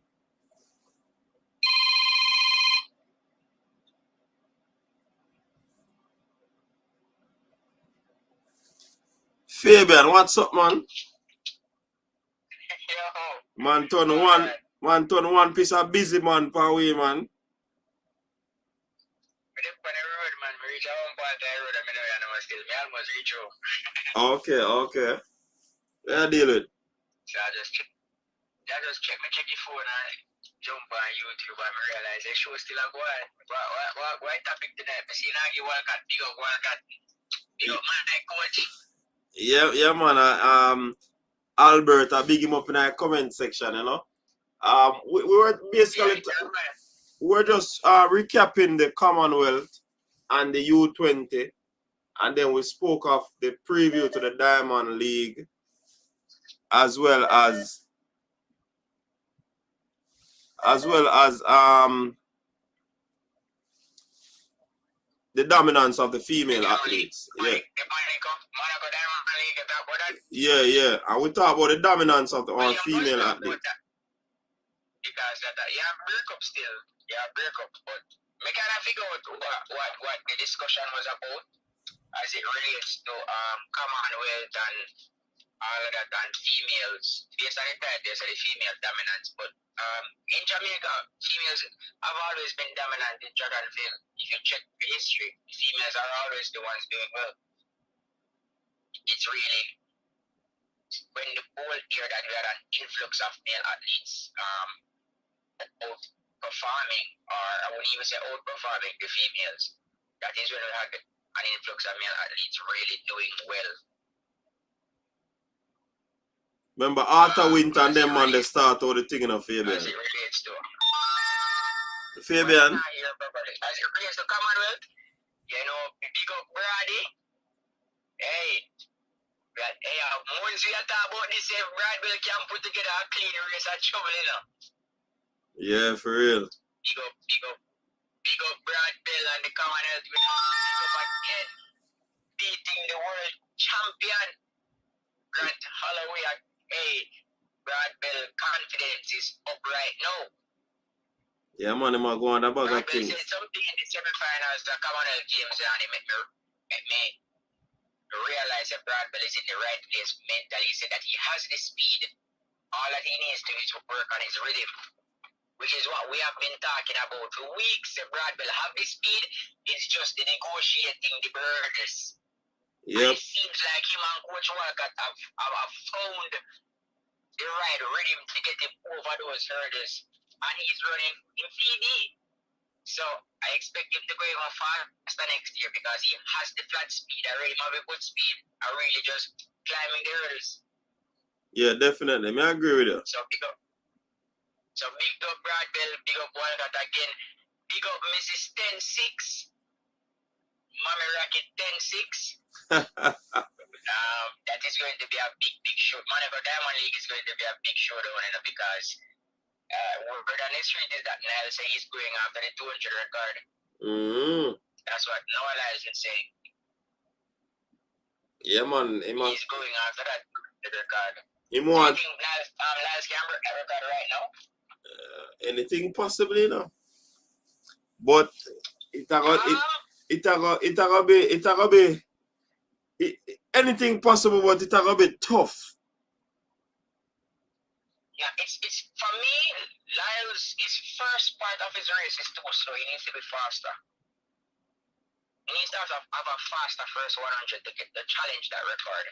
S1: Fabian, what's up, man? Man turn one piece of busy man per way, man. Okay. Where I deal with?
S2: So I just check the phone and jump on YouTube and realize the show still a go on. What topic tonight? I see Nagi Walcott, big up Walcott. Big up man, coach.
S1: Yeah, man. Albert, I big him up in our comment section, you know. We were basically we're just recapping the Commonwealth and the U20, and then we spoke of the preview to the Diamond League, as well as the dominance of the female athletes. Yeah. And we talk about the dominance of our female athletes.
S2: Because break up still. Break up. But I can't figure out what the discussion was about as it relates to Commonwealth and all of that and females. Based on the title, there's the female dominance. But in Jamaica, females have always been dominant in track and field. If you check the history, females are always the ones doing well. It's really when the whole year that we had an influx of male athletes outperforming, or I wouldn't even say outperforming the females. That is when we had an influx of male athletes really doing well.
S1: Remember, Arthur Winter and them man, they start all the thing in a Fabian.
S2: As it relates to
S1: Fabian.
S2: As it relates to Commonwealth, you know, big up Brady. Hey, once we talk about this, Brad can put together a clean race and trouble, you know.
S1: Yeah, for real.
S2: Big up Brad Bell and the Commonwealth. We up again, beating the world champion, Grant Holloway. Hey, Brad Bell confidence is up right now.
S1: Yeah, man, I'm going to bag of
S2: Brad Bell
S1: things.
S2: said something in the semifinals, the Commonwealth Games, and it made me realize that Brad Bell is in the right place mentally. He said that he has the speed. All that he needs to do is to work on his rhythm, which is what we have been talking about for weeks. Brad Bell have the speed. It's just the negotiating the burdens.
S1: Yep.
S2: And it seems like him and Coach Walcott have found the right rhythm to get him over those hurdles. And he's running in PD. So I expect him to go even faster next year because he has the flat speed. I really have a good speed. I really just climbing the hurdles.
S1: Yeah, definitely. I agree with you.
S2: So big up Brad Bell, big up Walcott again. Big up Mrs. 10-6. Mommy Rocket 10-6. That is going to be a big show. Monaco Diamond League is going to be a big showdown, you know, because word on the street is that Niall say he's going after the 200 record. That's what Noah Lyles is saying.
S1: Yeah, man.
S2: He's going after that record.
S1: He want.
S2: Do you think Lyles can break that record right now?
S1: Anything possibly, you know. But it be anything possible, but it be tough.
S2: Yeah, it's for me, Lyles, his first part of his race is too slow. He needs to be faster. He needs to have a faster first 100 to challenge that record.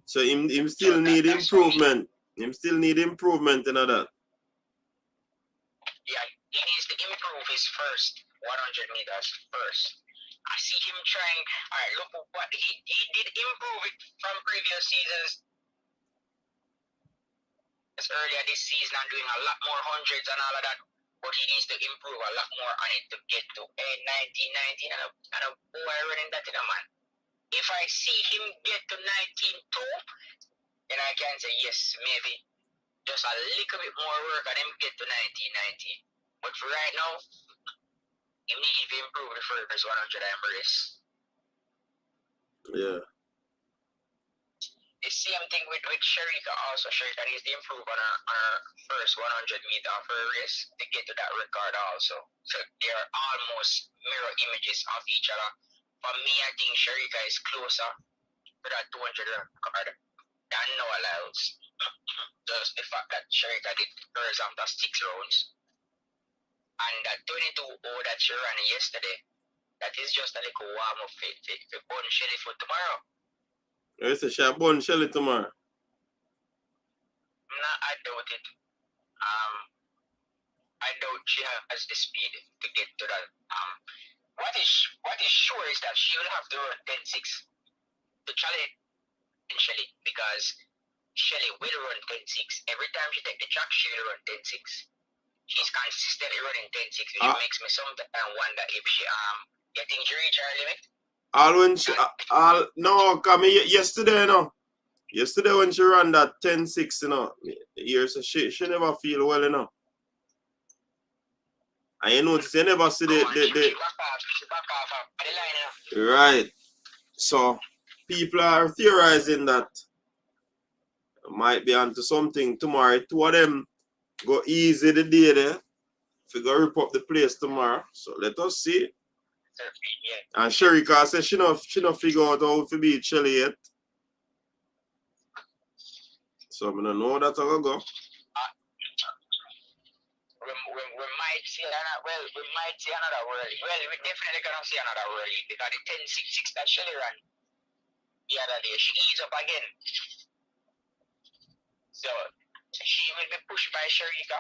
S1: So him still need improvement. Him still need improvement in that.
S2: Yeah, he needs to improve his first 100 meters first. I see him trying. All right, look what he did improve it from previous seasons. Earlier this season, I'm doing a lot more hundreds and all of that, but he needs to improve a lot more on it to get to 19, and a boy running that in a man. If I see him get to 19.2, then I can say yes, maybe just a little bit more work and him get to 19. But for right now, he needs to improve the first 100 embrace.
S1: Yeah.
S2: The same thing with Sherika also. Sherika needs to improve on her first 100 meter of her race to get to that record also. So they are almost mirror images of each other. For me, I think Sherika is closer to that 200 record than Noah Lyles. Just the fact that Sherika did hers after 6 rounds. And that 22.0 that she ran yesterday, that is just a little warm-up for Bun Shelly for tomorrow.
S1: You say she Bun Shelly tomorrow?
S2: No, I doubt it. I doubt she has the speed to get to that. What is sure is that she will have to run 10.6 to challenge Shelly, because Shelly will run 10.6. Every time she take the track, she will run 10.6. She's consistently running 10.6, which makes me sometimes wonder if she getting to reach her limit.
S1: Yesterday, you know. Yesterday when she ran that 10.6, you know, she never feel well, you know. And you notice you never see the right. So people are theorizing that might be onto something tomorrow. Two of them go easy the day there. If we go rip up the place tomorrow. So let us see. And Sherika says she not figure out how to beat Shelly yet. So I don't know that I'll go.
S2: We might see another. Well, we might see another world. Well, we definitely gonna see another world because the 10.6 that Shelly ran the other day, she eased up again. So she will be pushed by Sherika.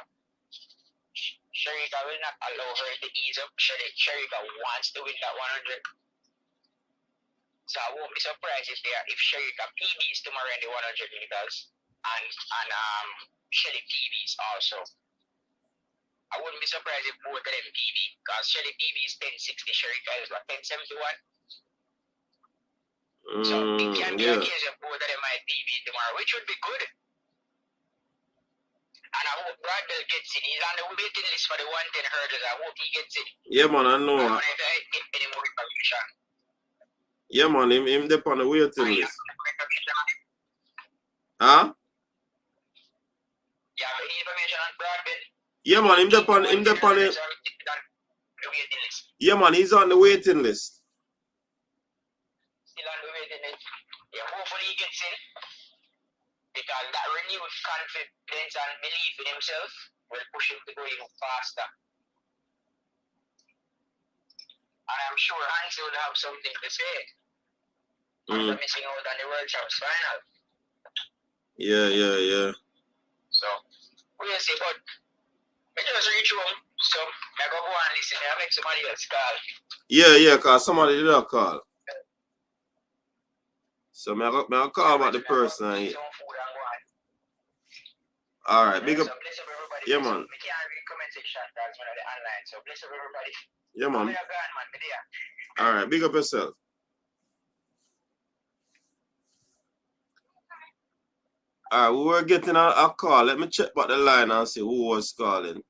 S2: Sherika will not allow her to ease up. Sherika wants to win that 100. So I won't be surprised if Sherika PBs tomorrow in the 100 meters and Shelly PBs also. I wouldn't be surprised if both of them PB. Because Shelly PB is 1060, Sherika is what, 1071? So it can be a case of both of them might PB tomorrow, which would be good. And I hope Bradwell gets in. He's on the waiting list for the 110 hurdles. I hope he gets in.
S1: Yeah, man, I know.
S2: I don't know if I get any more information.
S1: Yeah, man, him dep on the waiting list. Huh?
S2: You have any information on Bradwell?
S1: Yeah, man, him dep on the
S2: waiting list.
S1: Yeah, man, he's on the waiting list.
S2: Still on the waiting list. Yeah, hopefully he gets in. Because that renewed confidence and belief in himself will push him to go even faster. And I'm sure Hansi will have something to say after missing out on the World Champs final.
S1: Yeah.
S2: So, we'll see, but I just reach home, so I go and listen. I make somebody else call.
S1: Yeah, because somebody did a call. So I call about the person. All right, big up.
S2: So bless up everybody.
S1: Yeah, man.
S2: We can't read comment section that's one of the online. So bless up everybody.
S1: Yeah, man. All right, big up yourself. All right, we were getting a call. Let me check back the line and see who was calling.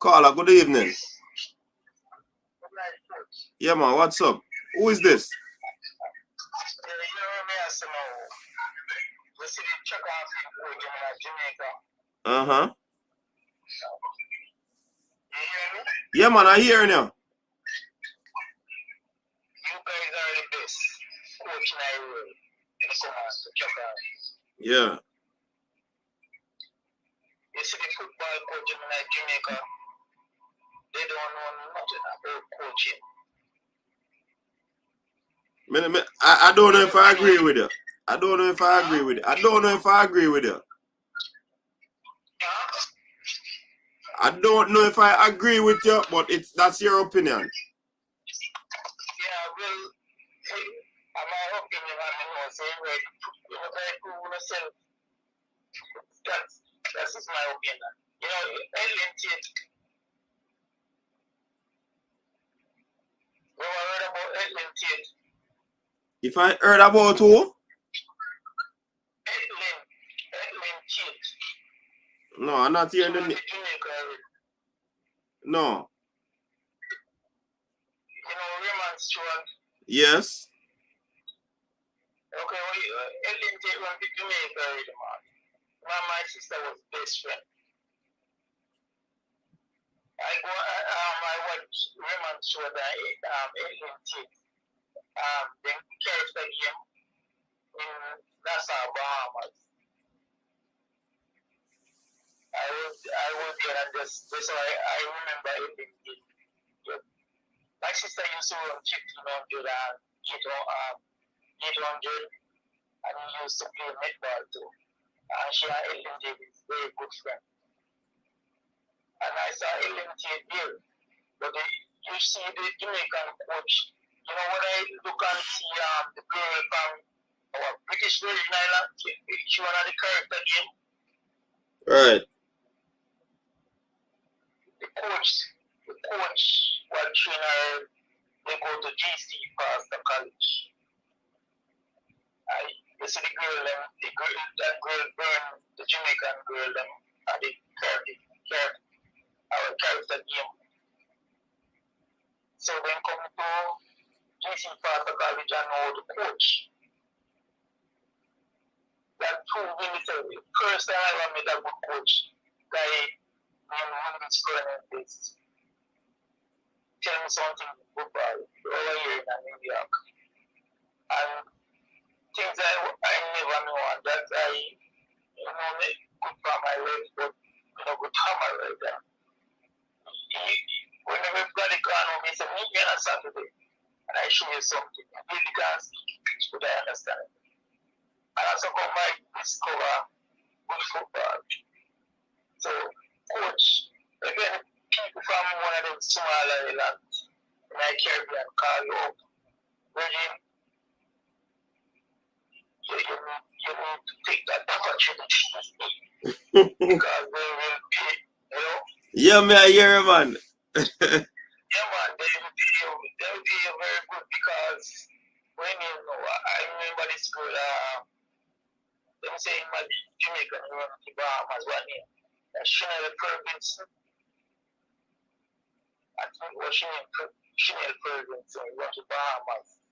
S1: Caller, good evening. Yeah, man, what's up? Who is this? Uh-huh. Yeah, man, I hear you now.
S2: You guys are the best coach in the world.
S1: Yeah.
S2: You see the football coach in Jamaica, they don't know nothing about coaching.
S1: I don't know if I agree with you. I don't know if I agree with you. I don't know if I agree with you. I don't know if I agree with you, but that's your opinion.
S2: Yeah, well, my opinion, I know, saying that's just my opinion. You know, LNT, we heard about LNT.
S1: If I heard about who? No, I'm not hearing the name. No.
S2: You know, Raymond Stewart?
S1: Yes.
S2: Okay, well, LNT went to Jamaica already, man. My sister was best friend. I watched Raymond Stewart at LNT. Then catch the game in Nassau, Bahamas. I was there and just so I remember everything. My sister used to run 1500 and 800 and he used to play netball too. And she and Ellen Davis, very good friend. And I saw Ellen there. But you see the Jamaican coach, you know what I look and see the girl from our British Virgin Island, she one of the character game.
S1: Right.
S2: The coach was trainer, they go to GC past the college. You see the girl, that girl burned the Jamaican girl, and the our character game. So when come to GC past the college and know the coach, that proved me the first time I ever met a good coach, guy named Scoring this. Tell me something football over here in New York. And things I never know, and that I make good for my legs, but good for my legs. Whenever everybody can home, he said, meet me on a Saturday, and I show you something. You really can't speak English, but I understand. And also come back discover good football. So, coach, again, people from one of them small islands in the Caribbean call you up. Reggie, you need to take that opportunity because they will pay, you know?
S1: Yeah, me, I hear you, man.
S2: Yeah, man, they will pay you very good because when you know, I remember this girl, them saying my Jamaican run to Bahamas one year. Chanel Ferguson, I think it was Chanel Ferguson, went to Bahamas.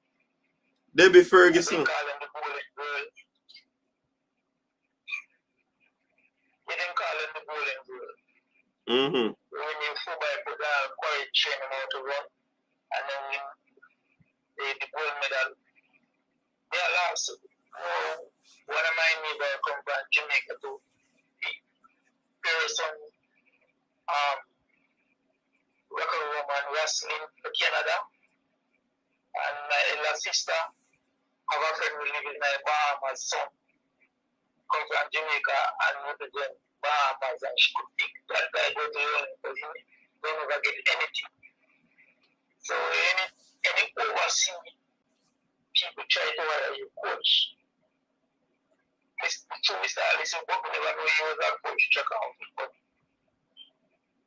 S1: Debbie Ferguson.
S2: They call him the bowling girl. They didn't call him the bowling girl.
S1: Mm-hmm.
S2: When you football put down, quite train him how to run, and then the gold medal. Yeah, last one of my neighbors come from Jamaica to Pearson, Rocker Roman wrestling for Canada, and my elder sister have a friend who live in my Bahamas, son, come from Jamaica and represent Bahamas, and she could pick that guy go to run because he don't ever get anything. So any overseas people try to hire you coach. So Mr. Allison Bob never know he was a coach check out. But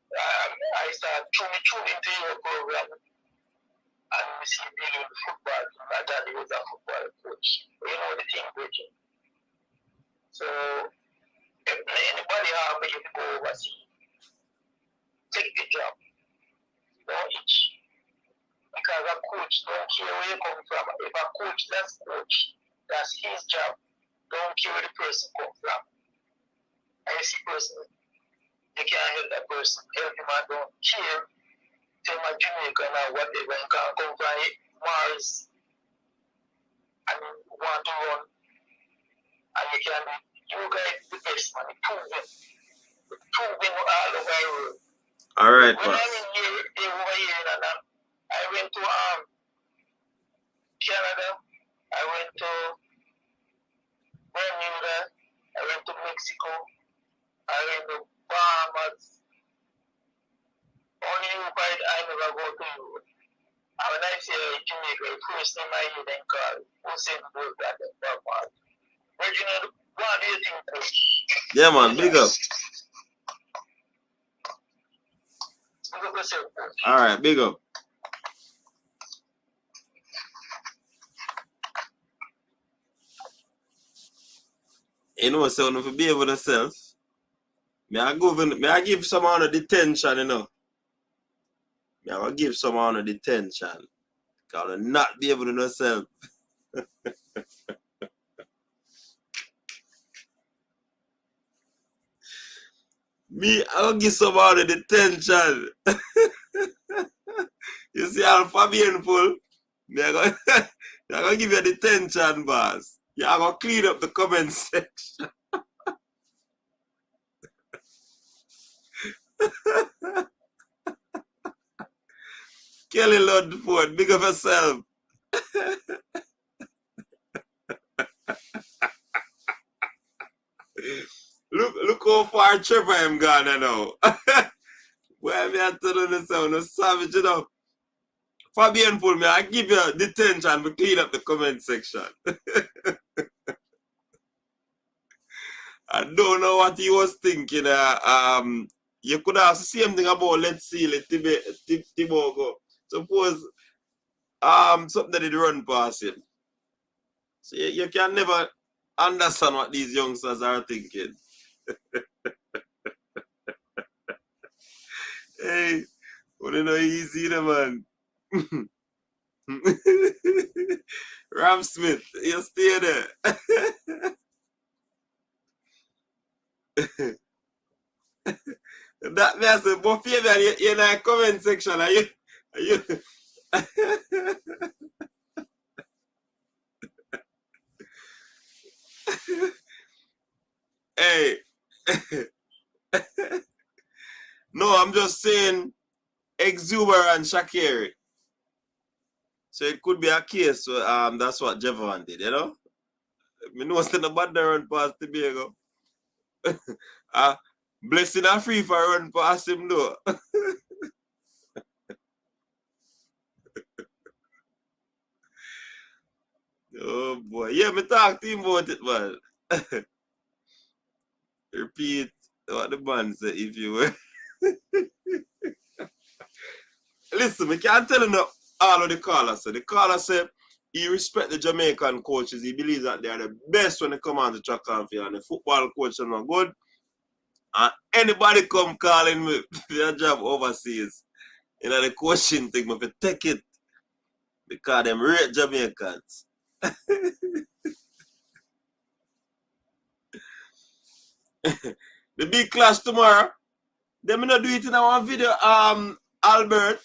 S2: I started tuning into your program and we see him dealing with football. My daddy was a football coach. You know the thing breaking. So if anybody have you to go overseas, take the job. Don't itch. Because a coach don't care where you come from. If a coach, that's his job. Don't care where the person come from. And you see person, you can't help that person. Help him and don't care. Tell my Jamaica now whatever. You can't come from Mars and want to run. And you can be, you guys the best man. Prove them all over the world.
S1: Alright,
S2: when I'm in here, over here, and I went to Canada, I went to Bermuda, I went to Mexico, I went to Bahamas. Only I never go to Europe. And when I say Jamaica, the first name I hear them call Hussein Bolt at the Bahamas. Reginald, what do you think, coach?
S1: Yeah, man, big up.
S2: Big up yourself, coach.
S1: Alright, big up. You know, so if you behave with yourself, may I give someone a detention, you know. May I give someone a detention. Because I'm not be able to yourself. Me, I'll give someone a detention. You see, I'm painful. I'm going to give you a detention, boss. Yeah, I'm going to clean up the comment section. Kelly Ludford, big of yourself. Look how far Trevor I'm gone now. Where me I tell you the sound of savage, you know. Fabian Full, me I give you detention to clean up the comment section. I don't know what he was thinking. You could ask the same thing about Let's See, Tibogo. Suppose something that did run past him. So you can never understand what these youngsters are thinking. Hey, what you know easy, man. Ram Smith, you stay there. That means but Fabian, you're in the comment section. Are you? Hey. No, I'm just saying exuberant Shakiri. So it could be a case where that's what Jevon did, you know? Me know say nobody run past Tobago. Blessing a free for run past him though. Oh boy. Yeah, me talk to him about it, man. Repeat what the man said if you were. Listen, we can't tell him all of the callers. So the caller said he respect the Jamaican coaches. He believes that they are the best when they come on the track and field. And the football coach are not good. And anybody come calling me for their job overseas, you know, the coaching thing, if you take it because them rate Jamaicans. The big clash tomorrow. Them not do it in our video. Albert,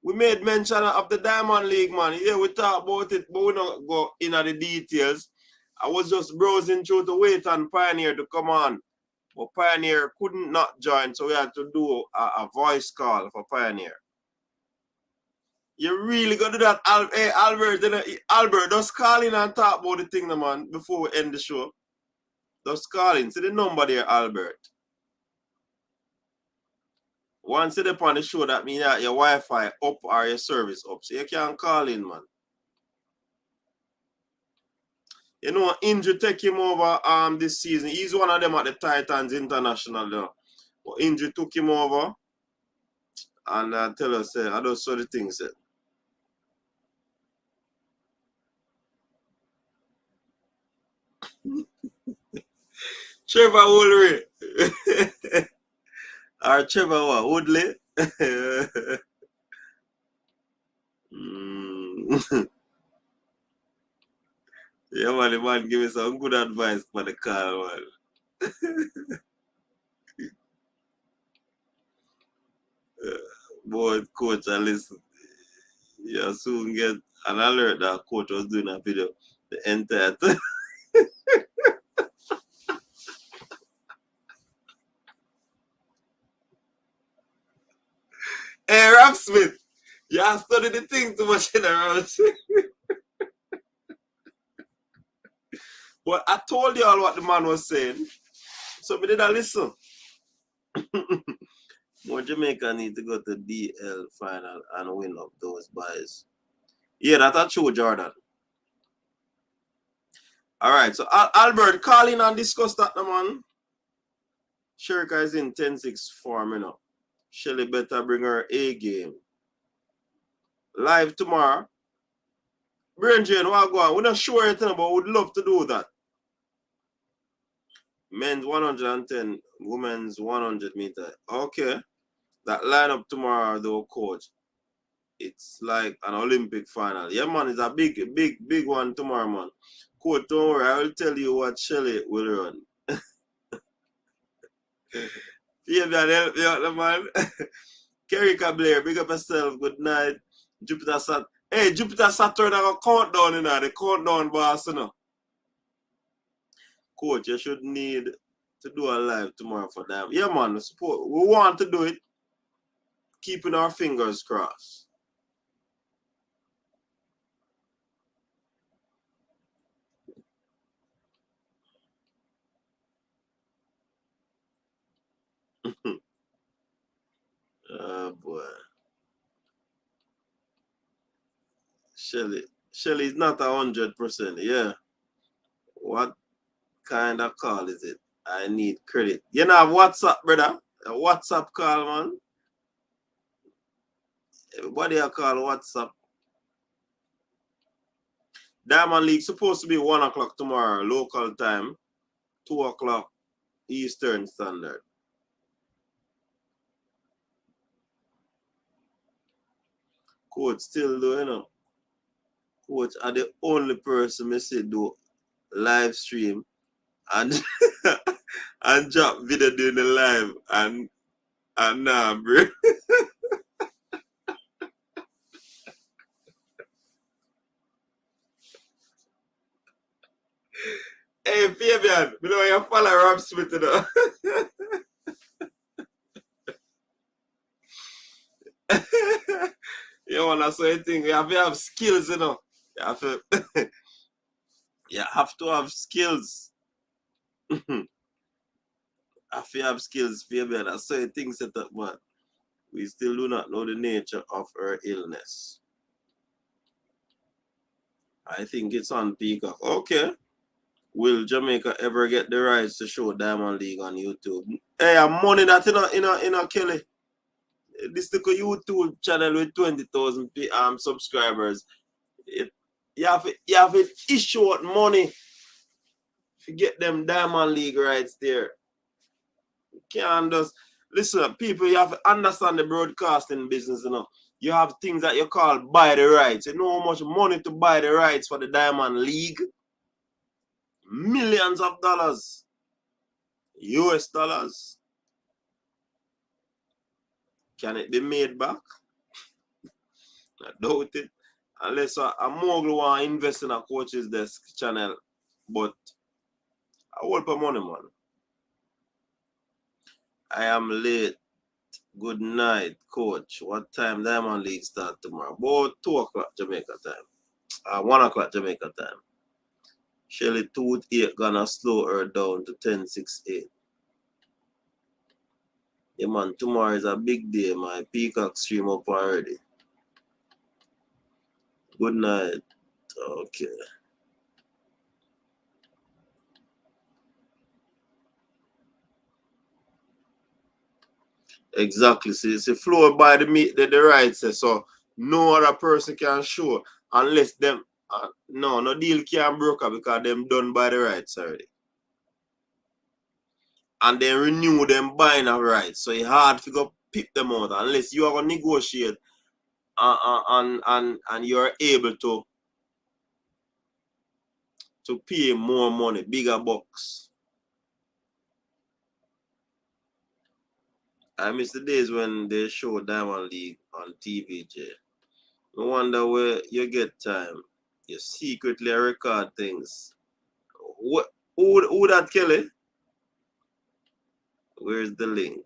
S1: we made mention of the Diamond League, man. Yeah, we talk about it, but we don't go into the details. I was just browsing through to wait on Pioneer to come on. But Pioneer couldn't not join, so we had to do a voice call for Pioneer. You really gonna do that, hey, Albert? Albert, just call in and talk about the thing, man, before we end the show. Just call in. See the number there, Albert. Once you're up on the show, that means that your Wi-Fi up or your service up. So you can call in, man. You know, injury take him over this season. He's one of them at the Titans International, though. But injury took him over. And I tell us, I just saw the things. Trevor Woodley. Or Trevor what? Woodley? Yeah, man, the man give me some good advice for the car, man. Boy, coach, I listen. You soon get an alert that coach was doing a video the entire time. Hey, Rap Smith, you have studied the thing too much in around. But I told you all what the man was saying. So we did I listen. More Jamaica need to go to DL final and win up those boys. Yeah, that's true, Jordan. All right, so Albert, call in and discuss that, man. Sherika is in 10-6 form, you know. Shelly better bring her A game. Live tomorrow. Brain Jane, what go on? We're not sure yet, but we'd love to do that. Men's 110, women's 100 meter. Okay. That lineup tomorrow, though, coach. It's like an Olympic final. Yeah, man, it's a big one tomorrow, man. Coach, don't worry, I will tell you what Shelly will run. Fabian, help me out, man. Kerrika Blair, big up yourself. Good night. Jupiter Saturn. Hey, Jupiter Saturn have a countdown, you know. The countdown boss, you know. Coach, you should need to do a live tomorrow for them. Yeah, man, support. We want to do it. Keeping our fingers crossed. Oh, boy. Shelly is not 100%. Yeah. What kind of call is it? I need credit. You know, WhatsApp, brother. A WhatsApp call, man. Everybody I call WhatsApp. Diamond League supposed to be 1 o'clock tomorrow, local time. 2 o'clock Eastern Standard. Coach still do, you know. Coach are the only person me see do live stream and and drop video during the live and nah, bro. Hey, Fabian, you know you follow Rob Smith, you know. You want to say anything, you have to have skills, you know. You have to You have to have skills. If you have skills, Fabian, that's certain things set up, man. We still do not know the nature of her illness. I think it's on Peacock. Okay. Will Jamaica ever get the rights to show Diamond League on YouTube? Hey, I'm money that in a Kelly. This little YouTube channel with 20,000 subscribers. You have to issue out money to get them Diamond League rights there. You can't just listen, people, you have to understand the broadcasting business, you know. You have things that you call buy the rights. You know how much money to buy the rights for the Diamond League? Millions of dollars. US dollars. Can it be made back? I doubt it. Unless a mogul want to invest in a coach's desk channel. But I want for money, man. I am late. Good night, coach. What time Diamond League start tomorrow? About 2 o'clock Jamaica time. 1 o'clock Jamaica time. Shelly 2-8 gonna slow her down to 10-6-8. Yeah, man, tomorrow is a big day. My Peacock stream up already. Good night. Okay. Exactly. See, flow by the rights. So no other person can show unless them. No deal can broker because them done by the rights already. And then renew them buying of rights. So it's hard to go pick them out unless you are going to negotiate and you're able to pay more money, bigger bucks. I miss the days when they show Diamond League on TVJ. No wonder where you get time. You secretly record things. Who that Kelly? Where's the link?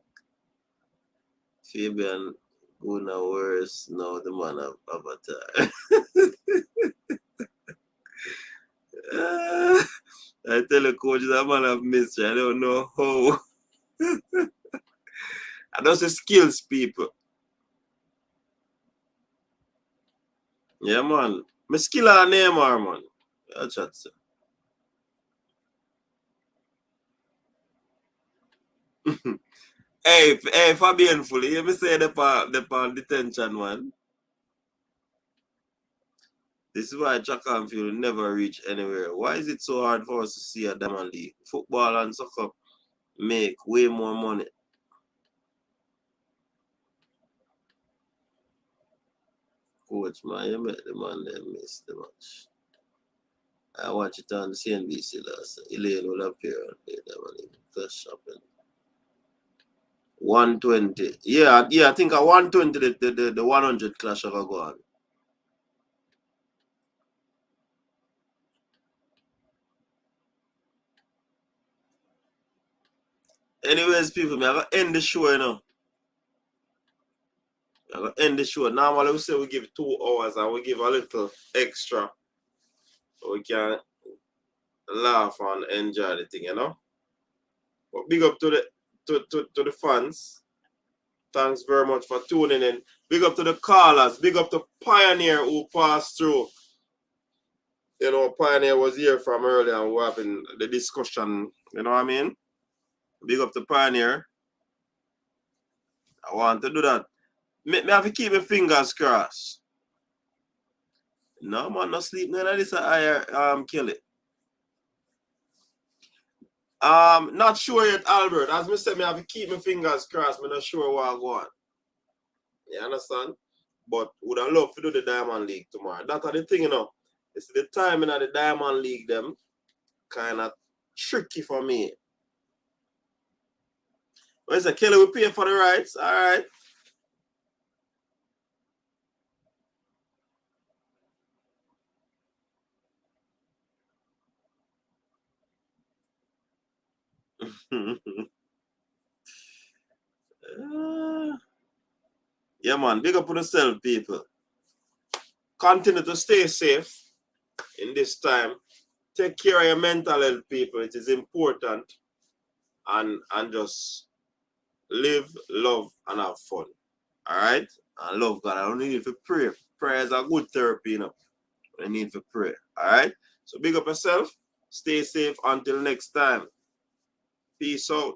S1: Fabian Guna, where's now the man of Avatar? I tell the coach that man of mystery. I don't know how. I don't say skills people. Yeah, man. My skill and name are, man. I'll chat, sir. Hey, Fabian Fully, you ever say the part detention, man? This is why track and field never reach anywhere. Why is it so hard for us to see a Diamond League? Football and soccer make way more money. Coach, man, you make the man them miss the match. I watch it on CNBC last night. Elaine will appear on the Diamond League. Clash happened. 120. Yeah, I think at 120 the 100 clash will go on. Anyways, people, I'm going to end the show, you know. I'm going to end the show. Normally, we say we give 2 hours and we give a little extra so we can laugh and enjoy the thing, you know. But big up to the fans. Thanks very much for tuning in. Big up to the callers. Big up to Pioneer who passed through. You know, Pioneer was here from earlier and we're having the discussion. You know what I mean? Big up to Pioneer. I want to do that. Me have to keep my fingers crossed. No, man, no sleep. None of this I kill it. Not sure yet, Albert. As I said, me have to keep my fingers crossed. Me not sure what I go on. You understand? But would I love to do the Diamond League tomorrow. That's the thing, you know. It's the timing of the Diamond League, them kind of tricky for me. But it's a Kelly, we pay for the rights. All right. Yeah, man. Big up on yourself, people. Continue to stay safe in this time. take care of your mental health, people. It is important. And just live, love, and have fun. Alright? And love God. I don't need to pray. Prayer is a good therapy, you know. I need to pray. Alright? So big up yourself. Stay safe until next time. Peace out.